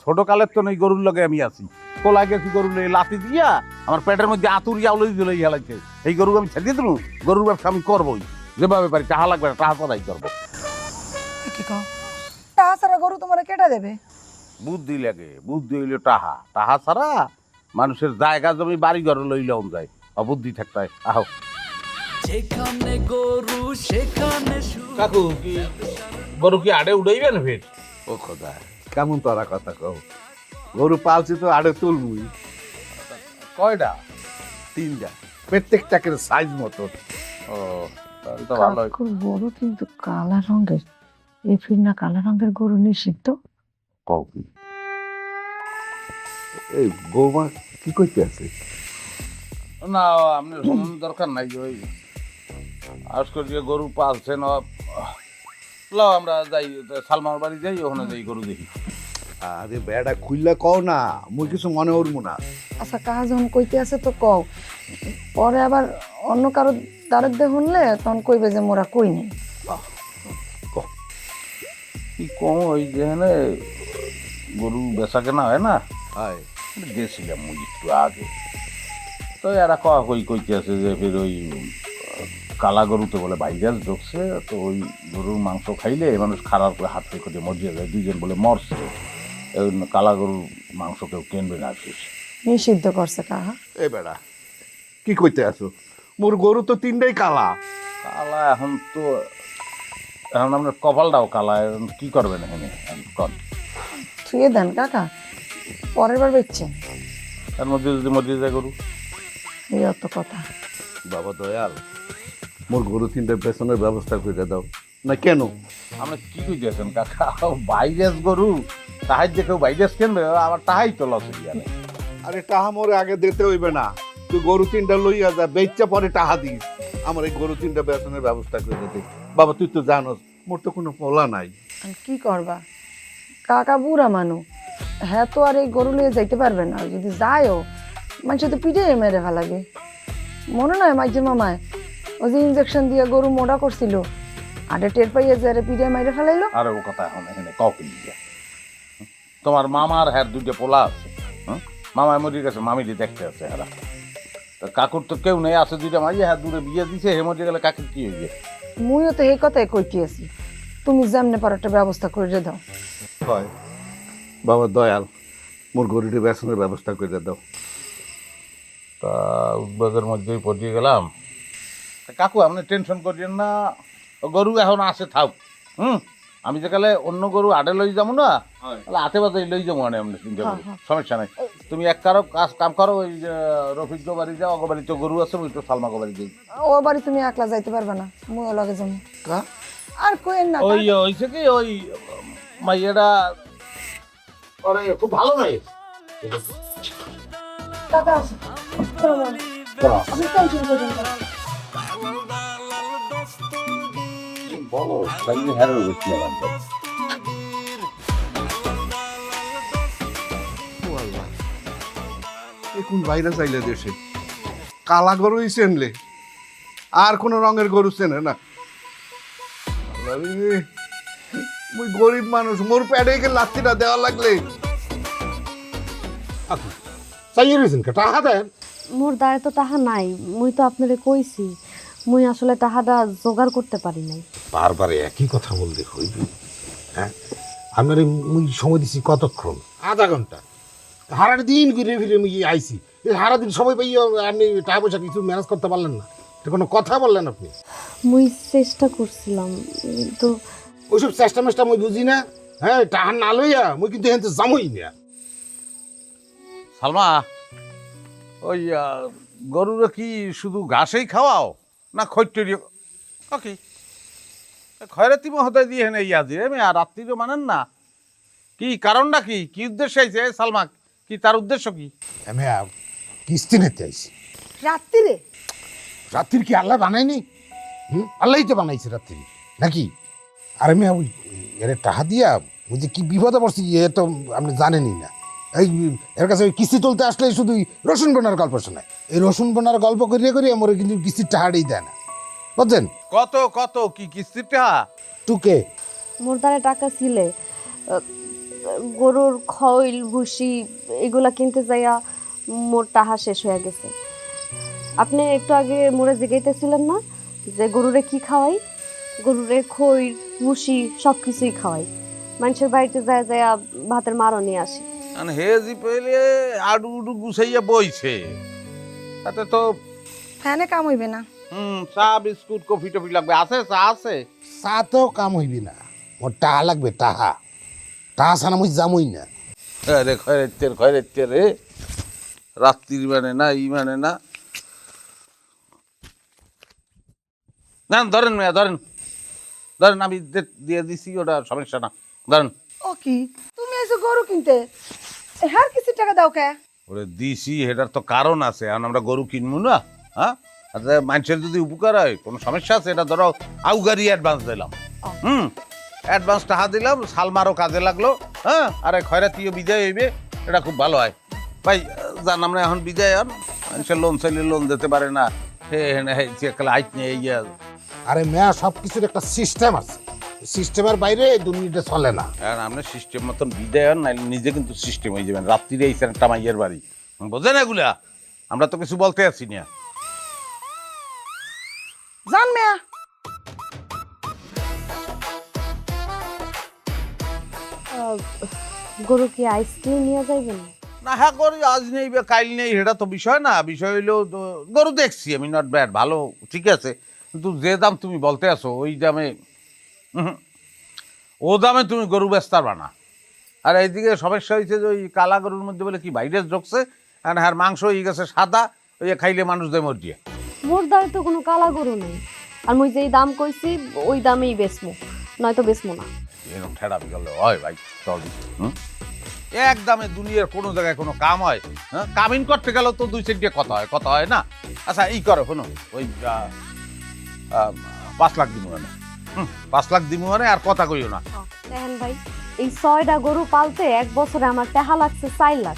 ছোট কালের তো নেই গরুর লগে আমি আছি, কোলা গেছি গরু লই লাতি দিয়া আমার পেটের মধ্যে আতুরিয়া লই দিলে হেলাইছে। এই গরু আমি ছেড়ে দিলাম, গরুর ব্যবসা আমি করবোই, যেভাবে পারি। টাকা লাগবে না, টাকা করাই করবো। কি কও? টাকা ছাড়া গরু তোমার কেটে দেবে? বুদ্ধি লাগে, বুদ্ধি হইলে টাহা, টাহা ছাড়া মানুষের জায়গা জমি বাড়ি ঘর লইলেও যায়, অবুদ্ধি থাকতে হয়। আহো যেখানে গরু সেখানে কাকু, কি গরু কি আড়ে উড়াইবেন ফের? ও খোদা, কেমন তোরা কথা কও? গরু পালছি তো আড়ে তুলবুই। কয়টা? 3টা, প্রত্যেকটাকে সাইজ মতো। ও তাহলে তো ভালো। গরু কিন্তু কালা রঙের, এই ফিরনা কালো রঙের গরু নিষিদ্ধ। কও কি? এই বৌমা কি করতে আছে? না আপনি শোনার দরকার নাই, ওই আজকাল যে গরু পালছেন লাও আমরা যাই সালমার বাড়ি যাই, ওখানে যাই গরু দেখি। আরে বেড়া খুললে কও না, মুই কিছু মনে করবো না। আচ্ছা কাহা যখন কইতে আছে তো কও, পরে আবার অন্য কারো দ্বারের দিয়ে শুনলে তখন কইবে যে মোরা কই নেই। কি কম ওই যেখানে গরু বেচা কেনা হয় না, হায় গেছিলাম মুই একটু আগে, তো এরা কয়া কই কইতে আছে যে ফের ওই কালা গরুতে বলে ভাইরাস ঢুকছে, তো ওই গরুর মাংস খাইলে মানুষ খারাপ করে হাত থেকে করে মরিয়া যায়, দুইজন বলে মরছে, এই জন্য কালা গরুর মাংস কেউ কিনবে না শেষ। নিষিদ্ধ করছে কাহা। এ বেড়া কি কইতে আছো? মোর গরু তো তিনটাই কালা। কালা এখন তো এখন আপনার কপালটাও কালা, এখন কি করবেন এখানে কন? থুয়ে দেন কাকা, পরের বার বেচছেন। তার মধ্যে যদি মরিয়া যায় গরু। এই অত কথা। বাবা দয়াল, মোর গরু তিনটার পেছনের ব্যবস্থা করে দাও না। কেন? আমরা কি কইতেছেন কাকা, ভাইরাস গরু তাহাই যে কেউ ভাইরাস কিনবে, আবার তাহাই তো লস হয়ে যাবে। আরে টাহা মোরে আগে দিতে হইবে না, তুই গরু তিনটা লইয়া যা, বেচা পরে টাহা দিস। আমার এই গরু তিনটা বেতনের ব্যবস্থা করে দে। বাবা তুই তো জানোস মোর তো কোনো পোলা নাই। আর কি করবা, কাকা বুড়া মানু, হ্যাঁ তো আর এই গরু লিয়ে যাইতে পারবে না। যদি যায়ও মানুষ তো পিঠে মেরে ফেলাবে। মনে নয় মাইজে মামায় ও যে ইঞ্জেকশন দিয়ে গরু মোটা করছিল, আরে টের পাইয়ে যে পিঠে মেরে ফেলাইলো। আরে ও কথা এখন এখানে কাউকে নিয়ে তোমার মামার হ্যার দুইটা পোলা আছে, মামায় মরি গেছে, মামিটি দেখতে আছে এরা। তা কাকুর তো কেউ নেই, আছে দুইটা মাইয়া, হ্যাঁ দূরে বিয়ে দিছে, হে মরে গেলে কাকুর কি হইবে? মুইও তো এই কথাই কইতে আছি, তুমি যেমনে পারো একটা ব্যবস্থা করে দাও। হয় বাবা দয়াল, মোর গরুটির বেতনের ব্যবস্থা করে দাও। তা উদ্বেগের মধ্যেই পড়িয়ে গেলাম। তা কাকু আপনি টেনশন করিয়েন না, ও গরু এখন আসে থাক। আমি যে কালে অন্য গরু আডে লই যাবো না, তাহলে আতে বাজে লই যাবো, মানে আপনি চিন্তা করুন, সমস্যা নাই। তুমি এক কাম করো, ওই রফিক বাড়ি যাও, অগ বাড়িতে গরু আছে, ওই তো সালমা বাড়ি যাই। ও বাড়ি তুমি একলা যাইতে পারবে না, মুইও লগে যাবো। আর কোয়েন না, ওই হইছে কি, ওই মাইয়াটা খুব ভালো নাই। কাকা আছে, আপনি টেনশন করবেন না। বলো তাই হ্যারো গেছিলাম। কোন ভাইরাস আইলে দেশে? কালা গরুই চেনলে, আর কোন রঙের গরু চেনে না। মুই গরিব মানুষ, মোর প্যাডে কে লাত্তিটা দেওয়া লাগলে। চাইয়ে রয়েছেন কে? টাকা দেন। মোর দায়ে তো টাহা নাই, মুই তো আপনারে কইছি মুই আসলে টাহাটা জোগাড় করতে পারি নাই। বারবার একই কথা বলতে হইবে? হ্যাঁ, আপনার মুই সময় দিছি কতক্ষণ? আধা ঘন্টা। সারা দিন ঘুরে ফিরে মুই আইছি, সারাদিন সময় পাই আপনি টাকা পয়সা কিছু ম্যানেজ করতে পারলেন না, এটা কোনো কথা বললেন আপনি? মুই চেষ্টা করছিলাম, কিন্তু ওইসব চেষ্টা মেষ্টা মুই বুঝি না। হ্যাঁ, টাকা না লইয়া মুই কিন্তু এখান থেকে যামই না। সালমা, ওই গরুরা কি শুধু ঘাসেই খাওয়াও না খৈটরি? কি খয়রাতি মহোদয় দিয়ে হেনে ইয়া দিয়ে আর রাত্রিও মানেন না? কি কারণটা কি? কি উদ্দেশ্য আইছে সালমা? কি তার উদ্দেশ্য কি? আমি কিস্তি নিতে আইছি। রাত্রিরে? রাত্রির কি আল্লাহ বানায়নি? আল্লাহই তো বানাইছে রাত্রি, নাকি? আর আমি ওই এর টাকা দিয়া ওই যে কি বিপদে পড়ছি এ তো আপনি জানেনই না। এই এর কাছে ওই কিস্তি তুলতে আসলে শুধু রসুন বোনার গল্প শোনায়। এই রসুন বোনার গল্প করিয়ে করিয়ে আমার কিন্তু কিস্তির টাকাটাই দেয় না, বুঝছেন? কত কত কি কিস্তির টাকা? টুকে মোর দ্বারা টাকা ছিলে, গরুর খৈল ভুসি এগুলা কিনতে যাইয়া মোর টাকা শেষ হয়ে গেছে। আপনি একটু আগে মোরে জিগাইতেছিলেন না যে গরুরে কি খাওয়াই? গরুরে খৈল ভুসি সব কিছুই খাওয়াই, মানুষের বাড়িতে যায় যাইয়া ভাতের মারও নিয়ে আসি। হে জি পেলে আডু উডু গুছাইয়া বইছে, তাতে তো ফ্যানে কাম হইবে না। চা বিস্কুট কফি টফি লাগবে। আছে চা? আছে চা তো কাম হইবি না, ওর টাকা লাগবে। টাকা টাকা ছাড়া মুই যামই না। রে খয়রাইতে রে, রাত্রির মানে না, ই মানে না। না ধরেন মেয়া ধরেন, ধরেন আমি দিয়ে দিছি, ওটা সমস্যা না। ধরেন ও কি তুমি এসে গরু কিনতে হ্যাঁ কিছু টাকা দাও কে? ওরে দিছি, এটার তো কারণ আছে। এখন আমরা গরু কিনবো না, হ্যাঁ? আচ্ছা, মানুষের যদি উপকার হয়, কোনো সমস্যা আছে? এটা ধরো আউগারি অ্যাডভান্স দিলাম, অ্যাডভান্স টাকা দিলাম, সালমারও কাজে লাগলো, হ্যাঁ? আরে খয়রাতিও বিদায় হইবে, এটা খুব ভালো হয় ভাই। জান আমরা এখন বিদায় হন, মানুষের লোন চাইলে লোন দিতে পারে না, হাইট নিয়ে ইয়ে। আরে মেয়া সব কিছুর একটা সিস্টেম আছে, সিস্টেমের বাইরে এই দুনিয়াটা চলে না। এখন আপনার সিস্টেম মতন বিদায় হন, নাইলে নিজে কিন্তু সিস্টেম হয়ে যাবেন। রাত্রিরে এই একটা মাইয়ের বাড়ি, বোঝেন এগুলা? আমরা তো কিছু বলতে আছি না। জান মেয়া গরু কি আইসক্রিম নিয়ে যাইবেন? না, হ্যাঁ গরু আজ নেই বা কাইল নেই, এটা তো বিষয় না। বিষয় হইলো গরু দেখছি আমি, নট ব্যাড, ভালো, ঠিক আছে। কিন্তু যে দাম তুমি বলতে আছো ওই দামে, ও দামে তুমি গরু বেচতে পারবা না। আর এইদিকে সমস্যা হয়েছে যে ওই কালা গরুর মধ্যে বলে কি ভাইরাস ঢুকছে, আর হ্যাঁ মাংস হয়ে গেছে সাদা, ওই খাইলে মানুষ দেয় মর দিয়ে। মোর দ্বারে তো কোনো কালা গরু নেই, আর মুই যেই দাম কইছি ওই দামেই বেচমু, নয়তো বেচমু না। এরকম ঠেড়া বিগল হয় ভাই, চল। এক দামে দুনিয়ার কোনো জায়গায় কোনো কাম হয়? হ্যাঁ, কামিন করতে গেলেও তো 2 সেন্টে কথা হয় না। আচ্ছা এই করো, শোনো, ওই 5 লাখ দিব মানে, 5 লাখ দিব মানে, আর কথা কইও না। দেখেন ভাই, এই 6টা গরু পালতে 1 বছরে আমার টাকা লাগছে 4 লাখ।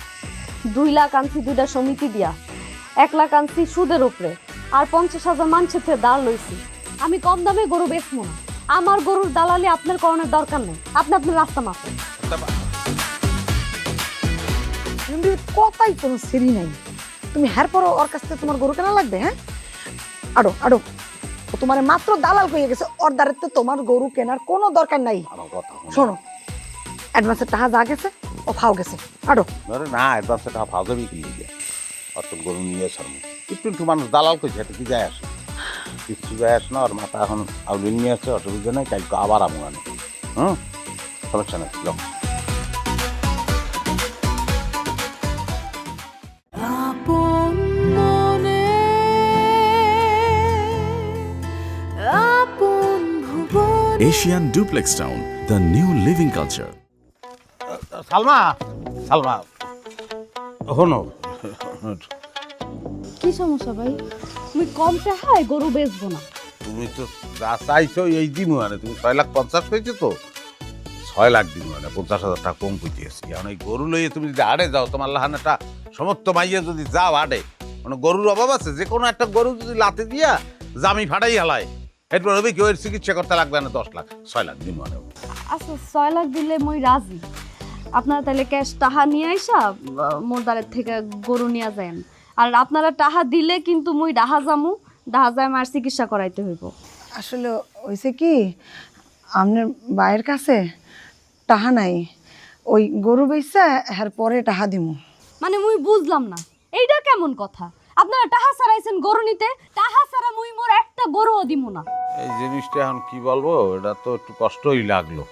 2 লাখ আনছি 2টা সমিতি দিয়া, 1 লাখ আনছি সুদের উপরে, আর 50,000 মানুষের থেকে দাঁড় লইছি। আমি কম দামে গরু বেচবো না। আমার গরুর দালালি আপনার করণের দরকার নেই, আপনি আপনার রাস্তা মাপেন। কথাই কোনো সিরি নাই। তুমি হ্যার পরও ওর কাছ থেকে তোমার গরু কেনা লাগবে? হ্যাঁ আডো আডো, ও তোমার মাত্র দালাল হয়ে গেছে, ওর দ্বারে তো তোমার গরু কেনার কোনো দরকার নাই। শোনো, অ্যাডভান্সের টাকা যা গেছে ও ফাও গেছে, আডো। আরে না, অ্যাডভান্সের টাকা ফাও যাবে কি লিখে? অত গরু নিয়ে সারমু একটু মানুষ দালাল কইছে, এটা কি যায় আসে? কিছু যায় আসে না। ওর মাথা এখন আউলিন নিয়ে আসছে, অসুবিধা নেই, কালকে আবার আমু আনে, সমস্যা নেই। লোক আপন মনে আপন ভুবন। Asian Duplex Town, the new living culture. Salma, Salma হনো, কি সমস্যা ভাই? মুই কম টাকায় গরু বেচবো না। তুমি তো যা চাইছো এই দিমু মানে, তুমি 6,50,000 কইছো তো, 6 লাখ দিমু মানে, 50,000 টাকা কম কইতে আসছি। এখন এই গরু লইয়ে তুমি যদি আড়ে যাও, তোমার লাহানাটা সমস্ত মাইয়া যদি যাও আড়ে, মানে গরুর অভাব আছে। যে কোনো একটা গরু যদি লাতে দিয়া জামি ফাটাই হালায়, এরপর হবে কেউ এর চিকিৎসা করতে লাগবে না 10 লাখ, 6 লাখ দিমু মানে। আচ্ছা 6 লাখ দিলে মুই রাজি। আপনারা তাহলে ক্যাশ টাকা নিয়ে আইসা মোর দ্বারের থেকে গরু নিয়ে যান। আর আপনারা টাকা দিলে কিন্তু মুই ডাহা যামু, ডাহা যায় আমার চিকিৎসা করাইতে হইব। আসলে হয়েছে কি, আপনার বাইরের কাছে টাকা নাই, ওই গরু বেচা হ্যার পরে টাকা দিমু। মানে মুই বুঝলাম না, এইটা কেমন কথা? আপনারা টাকা ছাড়াইছেন গরু নিতে, টাকা ছাড়া মুই মোর একটা গরুও দিমু না। এই জিনিসটা এখন কি বলবো, এটা তো একটু কষ্টই লাগলো।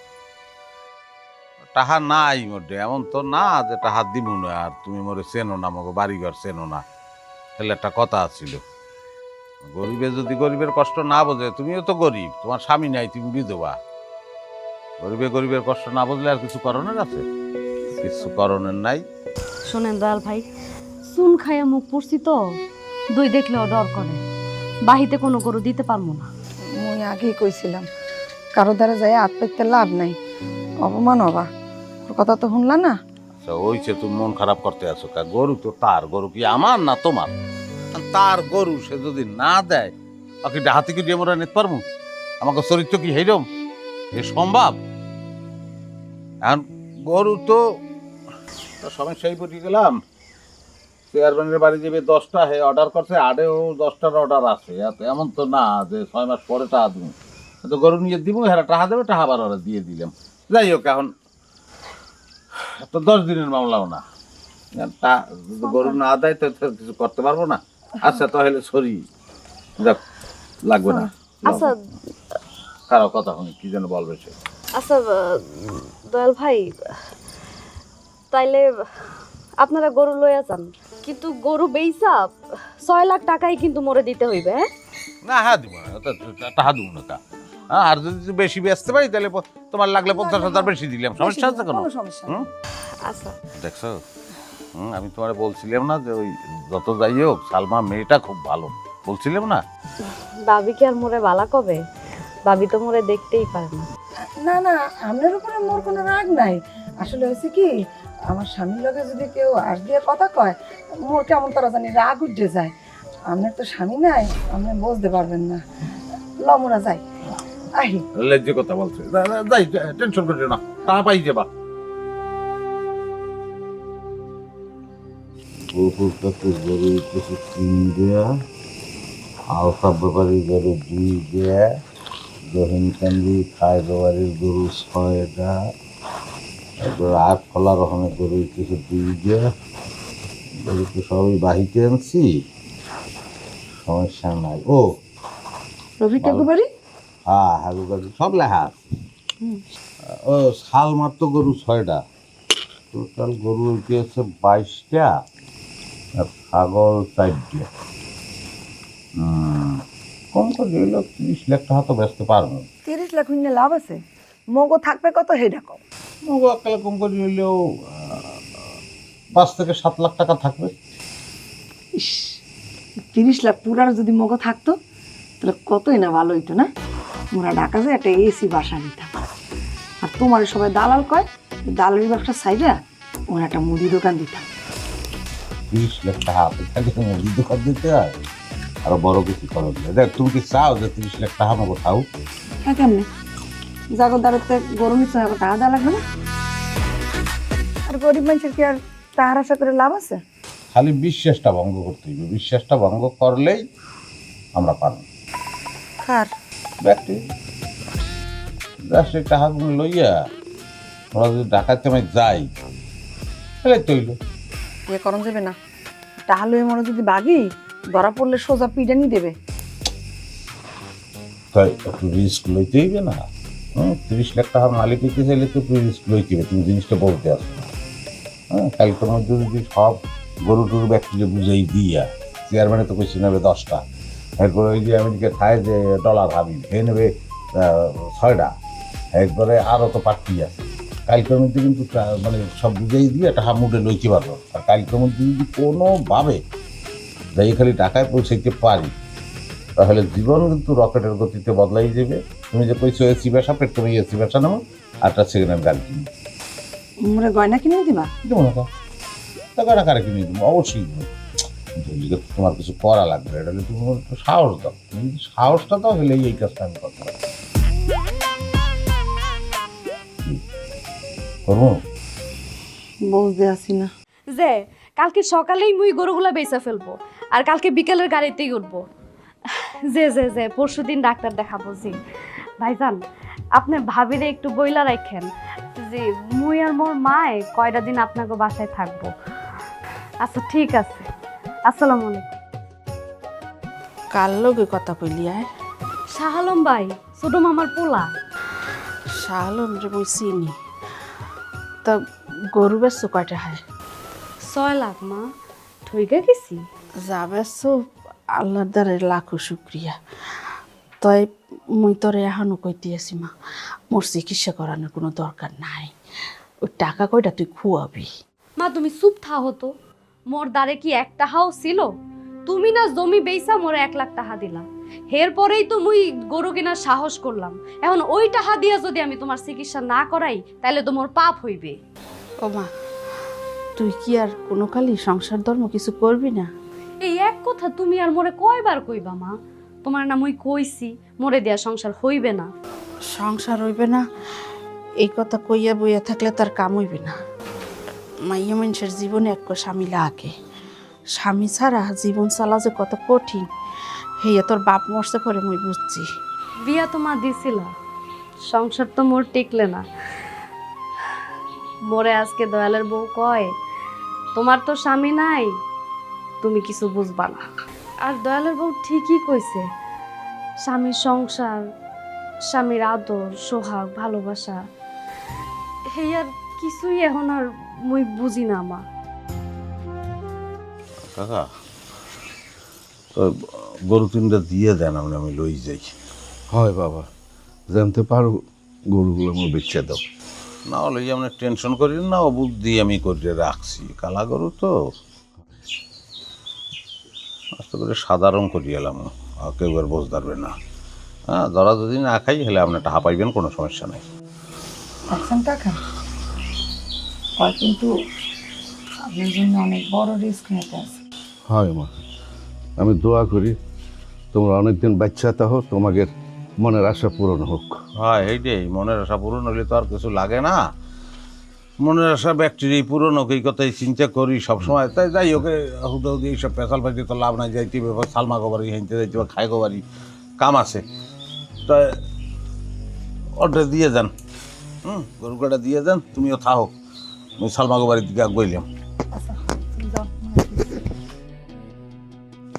টাকা নাই মধ্যে, এমন তো না যে টাকা দিব না। আর তুমি মোরে চেনো না, আমাকে বাড়িঘর চেনো না, তাহলে একটা কথা ছিল। গরিবে যদি গরিবের কষ্ট না বোঝে, তুমিও তো গরিব, তোমার স্বামী নাই, তুমি বিধবা। গরিবের কষ্ট না বুঝলে আর কিছু করণের আছে? কিছু করণের নাই। শোনেন দয়াল ভাই, চুন খাইয়া মুখ পড়ছি তো, দুই দেখলেও ডর করে। বাহিতে কোনো গরু দিতে পারবো না। মুই আগেই কইছিলাম, কারো দ্বারা যায় হাত পাইতে লাভ নাই, অপমান হবা। ওর কথা তো শুনলা না? আচ্ছা ওইছে, তুমি মন খারাপ করতে আছো কা? গরু তো তার, গরু কি আমার না তোমার? তার গরু, সে যদি না দেয়, বাকি ডাহাতি কি দিয়ে মোরা নিতে পারবো? আমাকে চরিত্র কি হেরম এ সম্ভব? এখন গরু তো সমস্যায় পড়ে গেলাম। চেয়ারম্যানের বাড়ি যাবে 10টা, হে অর্ডার করছে, আড়েও 10টার অর্ডার আছে। এমন তো না যে 6 মাস পরে টাকা দিব। তো গরু নিয়ে দিব, হ্যাঁ টাকা দেবে, টাকা আবার ওরা দিয়ে দিলাম। যাই হোক, এখন তো 10 দিনের মামলাও না, গরু না দেয় তো কিছু করতে পারবো না। আচ্ছা তাহলে সরি, যাক, লাগবে না। আচ্ছা কারো কথা শুনি, কি যেন বলবে সে। আচ্ছা দয়াল ভাই, তাইলে আপনারা গরু লইয়া যান, কিন্তু গরু বেইসা 6 লাখ টাকাই কিন্তু মোরে দিতে হইবে। হ্যাঁ না, হ্যাঁ দিব না, টাকা দিব না। হ্যাঁ, আর যদি বেশি বেচতে পারি তাহলে তোমার লাগলে 50,000 বেশি দিলাম, সমস্যা আছে কোনো? কোনো সমস্যা নেই। হুম? আচ্ছা দেখছো, আমি তোমার বলছিলাম না যে ওই যত যাই হোক সালমা মেয়েটা খুব ভালো, বলছিলাম না? ভাবি কি আর মোরে বালা কবে? ভাবি তো মোরে দেখতেই পারে না। না না, আপনার উপরে মোর কোনো রাগ নাই। আসলে হয়েছে কি, আমার স্বামীর লগে যদি কেউ আস দিয়ে কথা কয়, মোর কেমন তারা জানি রাগ উঠে যায়। আপনার তো স্বামী নাই, আপনি বুঝতে পারবেন না। লমরা যাই, আহি। লজ্জে কথা বলছে, যাই, টেনশন করিও না, টাকা পাই যাবা। গরু কিছু 3 দেয়া, আলফা ব্যাপারীর গরু 2 দেয়া, রহিমকান্দি খায় বাড়ির গরু 6টা, তারপর আট ফলা রকমের গরু কিছু 2 দেয়া। গরু তো সবই বাহিতে আনছি, সমস্যা নাই। ও রবি ঠাকুর বাড়ি? হ্যাঁ, হাগু গাড়ি সব লেখা আছে। ও শাল মাত্র গরু 6টা, টোটাল গরু হইতে হচ্ছে 22টা, আর ছাগল 4টা। কম করে হইলেও 30 লাখ টাকা তো বেচতে পারবো। 30 লাখ হইলে লাভ আছে? মগো থাকবে কত হেডা কম? মগো একালে কম করে হইলেও 5 থেকে 7 লাখ টাকা থাকবে। 30 লাখ পুরার যদি মগো থাকতো তাহলে কতই না ভালো হইতো না। মোরা ঢাকা যায় একটা এসি বাসা নিতাম। আর তোমার সবাই দালাল কয়, দালালি ব্যবসা সাইডা ওরা একটা মুদি দোকান দিতাম। 30 লাখ টাকা হাতে থাকলে মুদি দোকান দিতে হয়, আরো বড় কিছু করো। দেখ, তুমি কি চাও যে 30 লাখ টাকা মগো খাও? হ্যাঁ, কেমনি জাগর দাঁড়াতে গরম ইচ্ছা টাকা দেওয়া লাগবে না? আর গরিব মানুষের কি আর টাকার আশা করে লাভ আছে? খালি বিশ্বাসটা ভঙ্গ করতে হইবে, বিশ্বাসটা ভঙ্গ করলেই আমরা পারবো। খার ব্যক্তি রাষ্ট্রের টাকাগুলো লইয়া ওরা যদি ডাকাতে আমি যাই তাহলে তৈল ইয়ে করণ যাবে না। তাহলে মনে যদি বাগি ধরা পড়লে সোজা পিডানি দেবে। তাই একটু রিস্ক লইতে হইবে না? 30 লাখ টাকার মালিক হইতে চাইলে তো একটু রিস্ক লইতে হবে। তুমি জিনিসটা বলতে আসো না। কালকের মধ্যে যদি সব গরু টরু ব্যক্তিকে বুঝাই দিয়া, চেয়ারম্যানে তো কইছি নেবে 10টা, এরপরে ওই যে আমেরিকা খায় যে ডলার হাবি সে নেবে 6টা, একবারে আরও তো পার্টি আছে। কালকের মধ্যে কিন্তু মানে সব বুঝাই দিয়ে টাকা মুটে লইতে পারবো। আর কালকের মধ্যে যদি কোনোভাবে যাই খালি টাকায় পৌঁছাইতে পারি তাহলে জীবন কিন্তু রকেটের গতিতে বদলাই যাবে। তুমি যে কইছো এসি ব্যবসা, পেট তুমি এসি ব্যবসা নেবো, আর একটা সেকেন্ড হ্যান্ড গাড়ি কিনবো। মোরে গয়না কিনে দিবা? দেবো না তো গয়না কারে কিনে দেবো, অবশ্যই দেবো। তোমার কিছু করা লাগবে, এটা হলে তুমি একটু সাহস দাও। তুমি যদি সাহসটা দাও হলেই এই কাজটা আমি করতে পারবো। করবো? বুঝতে আসি না। যে কালকে সকালেই মুই গরুগুলা বেচা ফেলবো, আর কালকে বিকেলের গাড়িতেই উঠবো। যে পরশুদিন ডাক্তার দেখাবো। জি ভাইজান, আপনি ভাবিরে একটু বইলা রাখেন যে মুই আর মোর মায় কয়টা দিন আপনাকে বাসায় থাকবো। আচ্ছা ঠিক আছে, আসসালামু আলাইকুম। কার লগে কথা কইলি আয়? শাহ আলম ভাই, ছোট মামার পোলা। শাহ আলম রে মই চিনি। তা গরু বেচছো কয়টা হয়? 6 লাখ মা, ঠইকা গেছি। যা বেচছো আল্লাহর দ্বারে লাখো শুক্রিয়া। তাই মুই তোরে এখনো কইতে আছি মা, মোর চিকিৎসা করানোর কোনো দরকার নাই। ওই টাকা কয়টা তুই খুয়াবি। মা তুমি চুপ থাও তো, মোর দ্বারে কি 1 টাকাও ছিল? তুমি না জমি বেচা মোরে 1 লাখ টাকা দিলা, এরপরেই তো মুই গরু কেনার সাহস করলাম। এখন ওই টাকা দিয়া যদি আমি তোমার চিকিৎসা না করাই তাহলে তো মোর পাপ হইবে। ও মা, তুই কি আর কোনো কালই সংসার ধর্ম কিছু করবি না? এই এক কথা তুমি আর মোরে কয়বার কইবা মা? তোমার না মুই কইছি মোরে দেয়া সংসার হইবে না। সংসার হইবে না এই কথা কইয়া বইয়া থাকলে তার কাম হইবে না। মাইয়া মানুষের জীবনে এক স্বামী লাগে। স্বামী ছাড়া জীবন চালা যে কত কঠিন, হেয়া তোর বাপ মরছে পরে মুই বুঝছি। বিয়া তো মা দিছিলা, সংসার তো মোর টিকলে না। মোরে আজকে দয়ালের বউ কয় তোমার তো স্বামী নাই, তুমি কিছু বুঝবা না। আর দয়ালের বউ ঠিকই কইছে, স্বামীর সংসার, স্বামীর আদর সোহাগ ভালোবাসা, এই আর কিছুই এখন আর মুই বুঝি না মা। কাকা, তো গরু 3টা দিয়ে দেন, আমি লই যাই। হয় বাবা, জানতে পারো গরুগুলো আমার বেচে দাও। না হলে যে আমরা টেনশন করি না, ও বুদ্ধি আমি করে রাখছি। কালা গরু তো আস্তে করে সাধারণ করি এলাম, কেউ আর বোঝ ধরবে না। হ্যাঁ, ধরা যদি না খাই হলে আপনি টাকা পাইবেন, কোনো সমস্যা নাই। দেখছেন টাকা আর কিন্তু আপনার জন্য অনেক বড় রিস্ক নিতে আছে। হয় মা, আমি দোয়া করি তোমরা অনেকদিন বাচ্চা তাহ, তোমাদের মনের আশা পূরণ হোক। হ্যাঁ, এইটাই, মনের আশা পূরণ হলে তো আর কিছু লাগে না। মনের আশা ব্যাকটেরিয়া পূরণ হোক এই কথাই চিন্তা করি সবসময়। তাই যাই ওকে হুদাহুদি এইসব পেশাল পাইতে তো লাভ নাই। যাইতে ব্যাপার সালমা গোবারি হেঁটে যাইতে বা খাই গোবারি কাম আছে, তাই অর্ডার দিয়ে যান। গরু কাটা দিয়ে যান, তুমিও থাকো, আমি সালমা গোবারির দিকে গইলাম।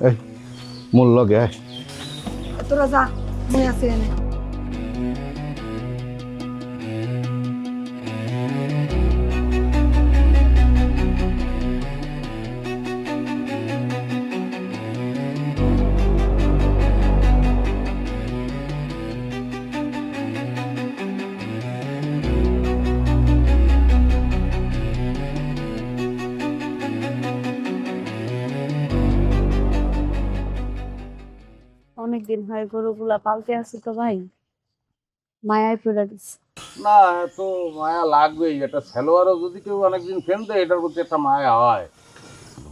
এই মূল লগে আয়। তোরা যা, মুই আছি এনে। অনেকদিন হয় গরুগুলা পালতে আছি তো ভাই, মায়ায় পড়ে গেছে। না, এত মায়া লাগবেই। এটা সেলোয়ারও যদি কেউ অনেকদিন ফেন দেয়, এটার প্রতি একটা মায়া হয়।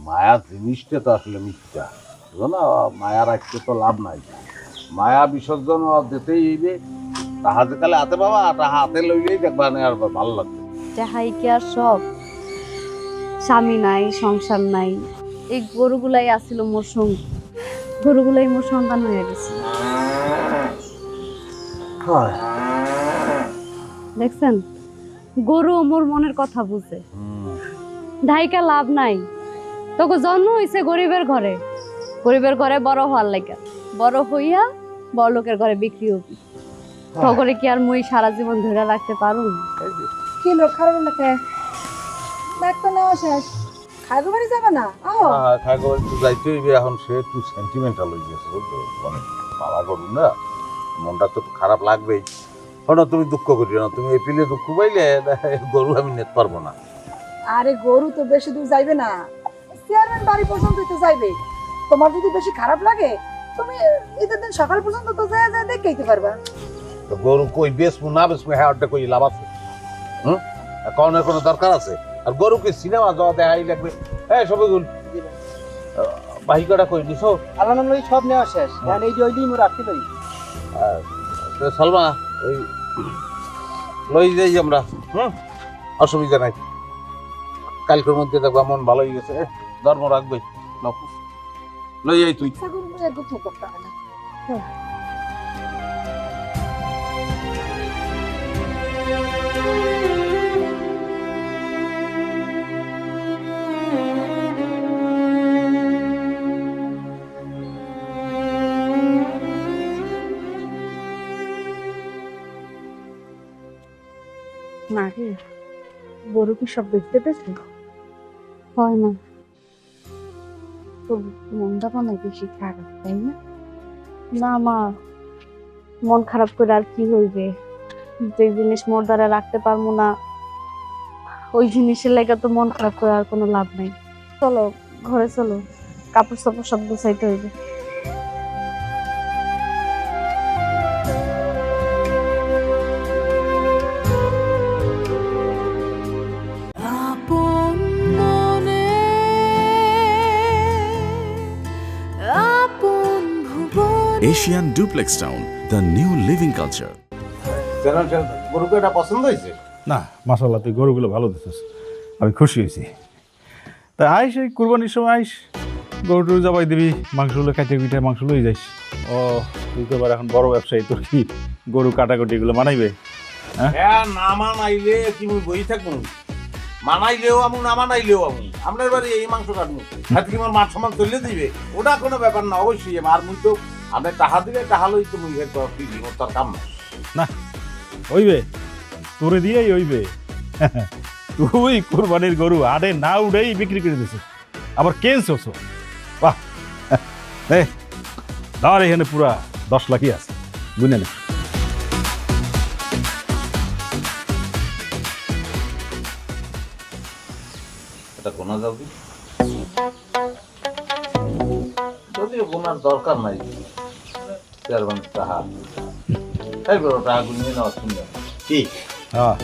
মায়া জিনিসটা তো আসলে মিথ্যা, বুঝো না? মায়া রাখতে তো লাভ নাই। মায়া বিসর্জন দিতেই হইবে। তাহাতে কালে হাতে পাবা, তাহা হাতে লইলেই দেখবা না আর ভালো লাগবে। যাহাই কি আর সব, স্বামী নাই, সংসার নাই, এই গরুগুলাই আসিল মোর সঙ্গী। গরুগুলাই মোর সন্তান হয়ে গেছে। দেখছেন, গরু মোর মনের কথা বুঝে। ধাইকা লাভ নাই, তোকে জন্ম হয়েছে গরিবের ঘরে, গরিবের ঘরে বড় হওয়ার লাগে, বড় হইয়া বড় লোকের ঘরে বিক্রি হবি। তগরে কি আর মুই সারা জীবন ধরে রাখতে পারুম? কি লোক খারাপ লাগে, ডাক্তার নেওয়া শেষ, খাইগো বাড়ি যাবে না? আহ খাইগো বাড়ি তো যাইতে হইবে। এখন সে একটু সেন্টিমেন্টাল হয়ে গেছে, বুঝলো? অনেক পালা করু না, মনটা তো একটু খারাপ লাগবেই। না, তুমি দুঃখ করিও না। তুমি এপিলে দুঃখ পাইলে গরু আমি নিতে পারবো না। আরে গরু তো বেশি দূর যাইবে না, চেয়ারম্যান বাড়ি পর্যন্তই তো যাইবে। তোমার যদি বেশি খারাপ লাগে, তুমি ঈদের দিন সকাল পর্যন্ত তো যায় যায় দেখতে পারবা। তো গরু কই বেচবো না বেচবো, হ্যাঁ ওটা কই লাভ আছে? কারণের কোনো দরকার আছে? আর গরুকে সিনেমা যাওয়া দেখাই লাগবে। হ্যাঁ, সবাই বাহিকাটা কই নিছো? আলানামলাই সব নেওয়া শেষ, এখন এই যে ওই দিন রাখতে পারি। সালমা, ওই লই যাই আমরা, অসুবিধা নাই। কালকের মধ্যে দেখবা মন ভালো হয়ে গেছে, ধর্ম রাখবে। লই যাই তুই। না রে, গরু কি সব দেখতে পেয়েছে? হয় না, তোর মনটা মনে হয় বেশি খারাপ, তাই না? না মা, মন খারাপ করে আর কি হইবে? যে জিনিস মোর দ্বারা রাখতে পারবো না, ওই জিনিসের লাগে তো মন খারাপ করে আর কোনো লাভ নাই। চলো ঘরে চলো, কাপড় চাপড় সব গুছাইতে হইবে। Asian Duplex Town, the new living culture. গরুকে এটা পছন্দ হয়েছে? না মাশাআল্লাহ, তুই গরুগুলো ভালো দিচ্ছিস, আমি খুশি হয়েছি। তা আইস, এই কুরবানির সময় আইস, গরু টরু জবাই দিবি, মাংসগুলো কাটে কুটে মাংস লই যাইস। ও তুই তো এবার এখন বড় ব্যবসায়ী, তোর কি গরু কাটাকুটি এগুলো মানাইবে? হ্যাঁ, না মানাইলে কি মুই বই থাকবো? মানাইলেও আমু, না মানাইলেও আমু। আপনার বাড়ি এই মাংস কাটবো, হাতে কি আমার মান সম্মান চলে দিবে? ওটা কোনো ব্যাপার না, অবশ্যই। আর মুই তো আপনি টাকা দিলে টাকা লই তো মুই তো তার কাম না। না হইবে, তোরে দিয়েই হইবে। তুই কুরবানির গরু আড়ে না উড়েই বিক্রি করে দিছিস, আবার কেনছস? বাহ, ধর এখানে পুরা 10 লাখই আছে, বুঝলেন? এটা গোনা যাবি, যদিও গোনার দরকার নাই। চেয়ারম্যান টাকা এইবার টাকাগুলো নিয়ে নেওয়া শুনলাম কি? হ্যাঁ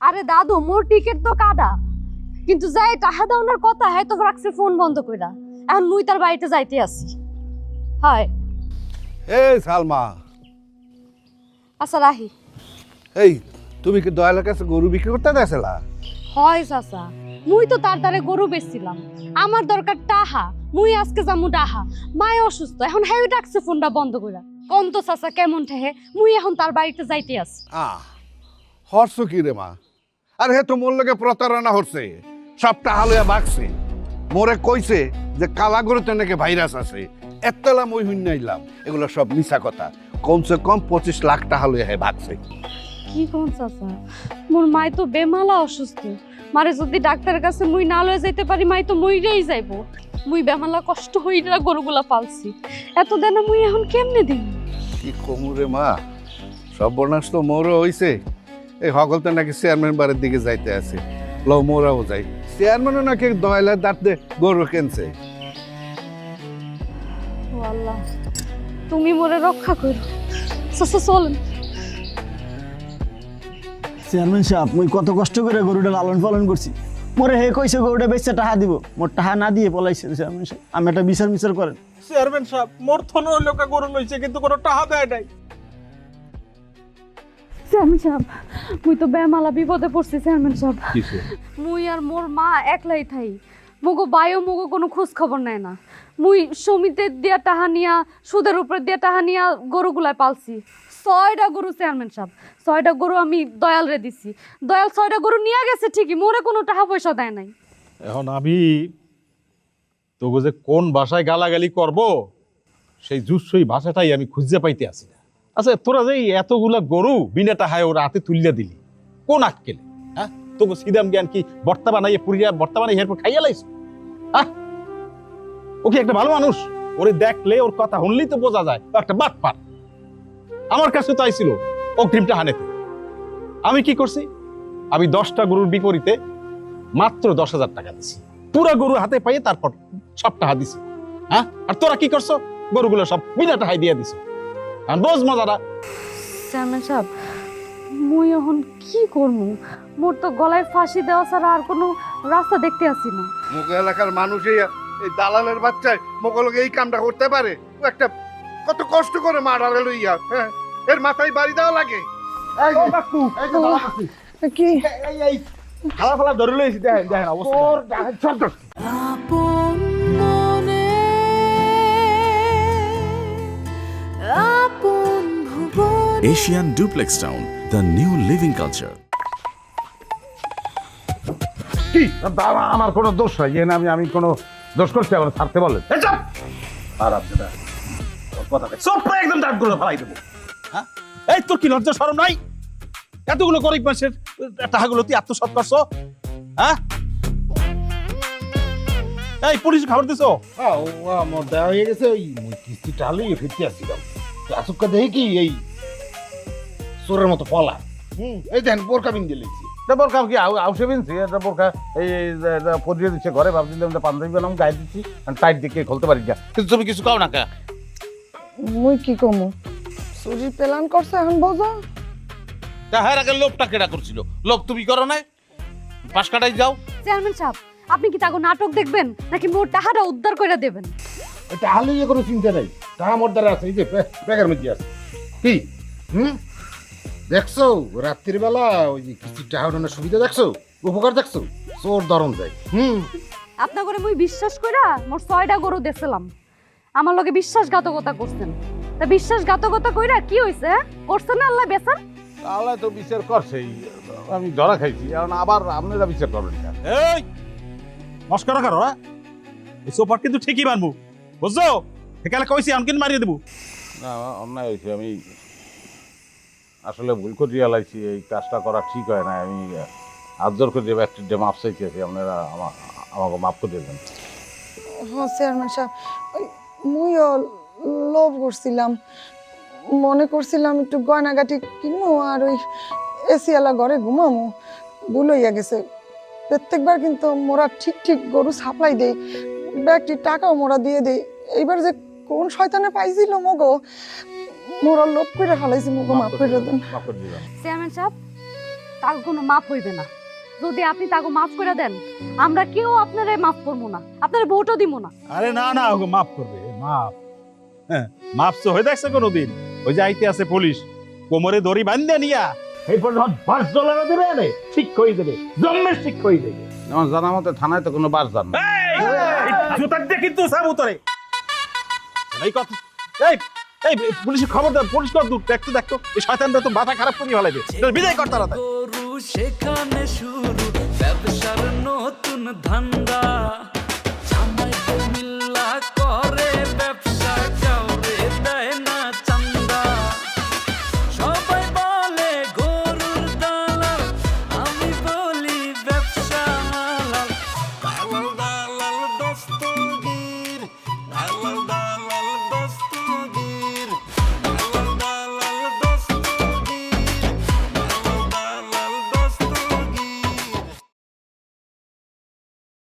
আরে দাদু মোর টিকিট তো কাটা, কিন্তু যাই টাকা দাওনার কথা হ্যাঁ তো রাখছে ফোন বন্ধ কইরা। এখন মুই তার বাড়িতে যাইতে আসি। হয় এই সালমা, আচ্ছা রাহি। এই তুমি কি দয়ালের কাছে গরু বিক্রি করতে গেছিলা? হয় চাচা, মুই তো তার দ্বারে গরু বেচছিলাম, আমার দরকার টাহা, মুই আজকে যামু ডাহা। মায় অসুস্থ, এখন হ্যাঁ ডাকছে ফোনটা বন্ধ কইরা। কোন তো চাচা কেমন ঠেহে, মুই এখন তার বাড়িতে যাইতে আসি। হরছ কি রে মা? আর হে তো মোর লগে প্রতারণা হচ্ছে, সবটা হালুয়া বাগছে। মোরে কইছে যে কালা গরুতে নাকি ভাইরাস আছে, এতলা মই হুইনাইলাম। এগুলো সব মিছা কথা। কমসে কম 25 লাখ টাকা লইয়া হে ভাগছে। কি কোন চাচা, মোর মাই তো বেমালা অসুস্থ। মারে যদি ডাক্তারের কাছে মুই না লয়ে যাইতে পারি, মাই তো মইরেই যাইবো। মুই বেমালা কষ্ট হইরা গরুগুলা পালছি, এত দেনা মুই এখন কেমনে দিই? কি কমুরে মা, সর্বনাশ তো মোরও হইছে। এই হগলতে নাকি চেয়ারম্যান বাড়ির দিকে যাইতে আছে, লো মোরাও যাই। চেয়ারম্যানও নাকি দয়লার দাঁতে গরু কিনছে। ও আল্লাহ, তুমি মোরে রক্ষা করো। চাচা চলেন। চেয়ারম্যান সাহেব, মুই কত কষ্ট করে গরুটা লালন পালন করছি। মোরে হে কইছে গরুটা বেচে টাকা দিব, মোর টাকা না দিয়ে পলাইছে চেয়ারম্যান সাহেব। আমি একটা বিচার করেন। চেয়ারম্যান সাহেব, মোর থন লোকা গরু লইছে কিন্তু কোনো টাকা দেয় নাই। চেয়ারম্যান সাহেব, মুই তো বেমালা বিপদে পড়ছি চেয়ারম্যান সাহেব। মুই আর মোর মা একলাই থাই, মগো বায়ু মগো কোনো খোঁজ খবর নেয় না। মুই সমিতির দিয়া টাহা নিয়া, সুদের উপরে দিয়া টাহা নিয়া গরুগুলাই পালছি। 6টা গরু চেয়ারম্যান সাহেব, 6টা গরু আমি দয়াল রে দিছি। দয়াল 6টা গরু নিয়ে গেছে ঠিকই, মোরে কোনো টাকা পয়সা দেয় নাই। এখন আমি তোকে যে কোন ভাষায় গালাগালি করব, সেই জুসই ভাষাটাই আমি খুঁজে পাইতে আসি না। আচ্ছা, তোরা যে এতগুলা গরু বিনা টাকায় ওরা হাতে তুলিয়া দিলি, কোন আটকেলে? হ্যাঁ, তোকে সিদাম জ্ঞান কি বর্তা বানাইয়ে পুরিয়া বর্তা বানাই এরপর খাইয়া লাইছো? হ্যাঁ, ও কি একটা ভালো মানুষ? ওরে দেখলে, ওর কথা শুনলেই তো বোঝা যায় ও একটা বাটপার। আমার কাছে তো আইছিল অগ্রিমটা হানেতে। আমি কি করছি? আমি 10টা গরুর বিপরীতে মাত্র 10,000 টাকা দিছি। পুরা গরু হাতে পাইয়ে তারপর সব টাকা দিছি। হ্যাঁ, আর তোরা কি করছো? গরুগুলো সব বিনা টাকায় দিয়ে দিছো। আর বোঝ মজাটা। চেয়ারম্যান সাহেব, মুই এখন কি করবো? মোর তো গলায় ফাঁসি দেওয়া ছাড়া আর কোনো রাস্তা দেখতে আসি না। মুখ এলাকার মানুষ এই দালালের বাচ্চায় মোগলকে এই কামটা করতে পারে? ও একটা কত কষ্ট করে মারারে লইয়া, হ্যাঁ, এর মাথায় বাড়ি দেওয়া লাগে। কি খালা ফালা ধরে লইছি, দেখেন দেখেন অবস্থা। আপন মনে আপন ভুবন। Asian Duplex Town, the new living culture. কি আমার কোনো দোষ নাই, আমি কোনো দোষ করছি? আমার ছাড়তে বলেন। আর আপনারা কথা সব একদম দাঁড় করে ফেলাই দেবো। হ্যাঁ, এই তোর কি লজ্জা শরম নাই? এতগুলো গরিব মানুষের টাকাগুলো তুই আত্মসাৎ করছো? হ্যাঁ, এই পুলিশ খবর দিছো? আমার দেওয়া হয়ে গেছে। ওই কিস্তি টালিয়ে ফিরতে আসছিলাম, আসুকা দেখি কি এই চোরের মতো পলা। এই দেখেন বোরকা বিন্দে লেগেছি। বোরকা কি আউসে বিনছি? এটা বোরকা এই পরিয়ে দিচ্ছে ঘরে, ভাবছিলাম পাঞ্জাবি বানাম গায়ে দিচ্ছি, টাইট দিকে খুলতে পারি না। কিন্তু তুমি কিছু কাও না কে? মুই কি কমু? চুরির প্ল্যান করছে, এখন বোঝো। হ্যাঁ, আগে লোভটা কেডা করছিল? লোভ তুমি করো নাই? পাশ কাটাই যাও। চেয়ারম্যান সাহেব, আপনি কি তাকে নাটক দেখবেন নাকি মোর টাকাটা উদ্ধার করে দেবেন? এটা হালিয়ে কোনো চিন্তা নাই, টাকা মোর দ্বারা আছে। এই যে ব্যাগের মধ্যে আছে। কি দেখছো? রাত্রির বেলা ওই যে কিস্তির টাকা উঠানোর সুবিধা দেখছো, উপকার দেখছো? চোর ধরন যায়। আপনার করে মুই বিশ্বাস কইরা মোর 6টা গরু দেছিলাম, আমার লগে বিশ্বাসঘাতকতা করছেন। তা বিশ্বাসঘাতকতা কইরা কি হইছে? করছেন না আল্লাহ বেচার? আল্লাহ তো বিচার করছেই, আমি ধরা খাইছি, এখন আবার আপনারা বিচার করবেন না। এই মস্করা করো? এই সোফার কিন্তু ঠিকই বানবো, বুঝছো? এখানে কইছি আমি কিন্তু মারিয়ে দেবো। না, অন্যায় হয়েছে। আমি আসলে ভুল করে রিয়ালাইছি এই কাজটা করা ঠিক হয় না। আমি আজর করে যে ব্যক্তির মাপ চাইতেছি, আপনারা আমাকে মাফ করে দেবেন। হ্যাঁ চেয়ারম্যান সাহেব, ওই মুইও লোভ করছিলাম, মনে করছিলাম একটু গয়নাগাটি কিনবো, আর ওই এসি আলা ঘরে ঘুমামু ভুল হইয়া গেছে। প্রত্যেকবার কিন্তু মোরা ঠিক ঠিক গরু সাপ্লাই দেই, ব্যাগটির টাকাও মোরা দিয়ে দেই। এইবার যে কোন শয়তানে পাইছিল মগো, মোরা লোভ করে ফেলাইছি মগো, মাফ করে দেন। চেয়ারম্যান সাহেব, তার কোনো মাফ হইবে না। যদি আপনি তাকে মাফ করে দেন, আমরা কেউ আপনারে মাফ করবো না, আপনার ভোটও দিব না। আরে না না, ওকে মাফ করবে, মাফ। হ্যাঁ, মাফ তো হয়ে দেখছে কোনোদিন? ওই যে আইতে আছে পুলিশ, কোমরে দড়ি বান্ধে নিয়া এরপর যখন বাস জ্বলানো দেবে আরে ঠিক হয়ে দেবে, জন্মের ঠিক হয়ে দেবে। আমার জানা মতে থানায় তো কোনো বাস যান না। জুতার দিয়ে কিন্তু সাবু তোরে এই কথা। এই এই পুলিশের খবর দাও, পুলিশ কর দূর দেখতো দেখতো, এই শয়তানটা তো মাথা খারাপ করে ফেলাইবে। বিদায় কর তারা। সেখানে শুরু ব্যবসার নতুন ধান্দা।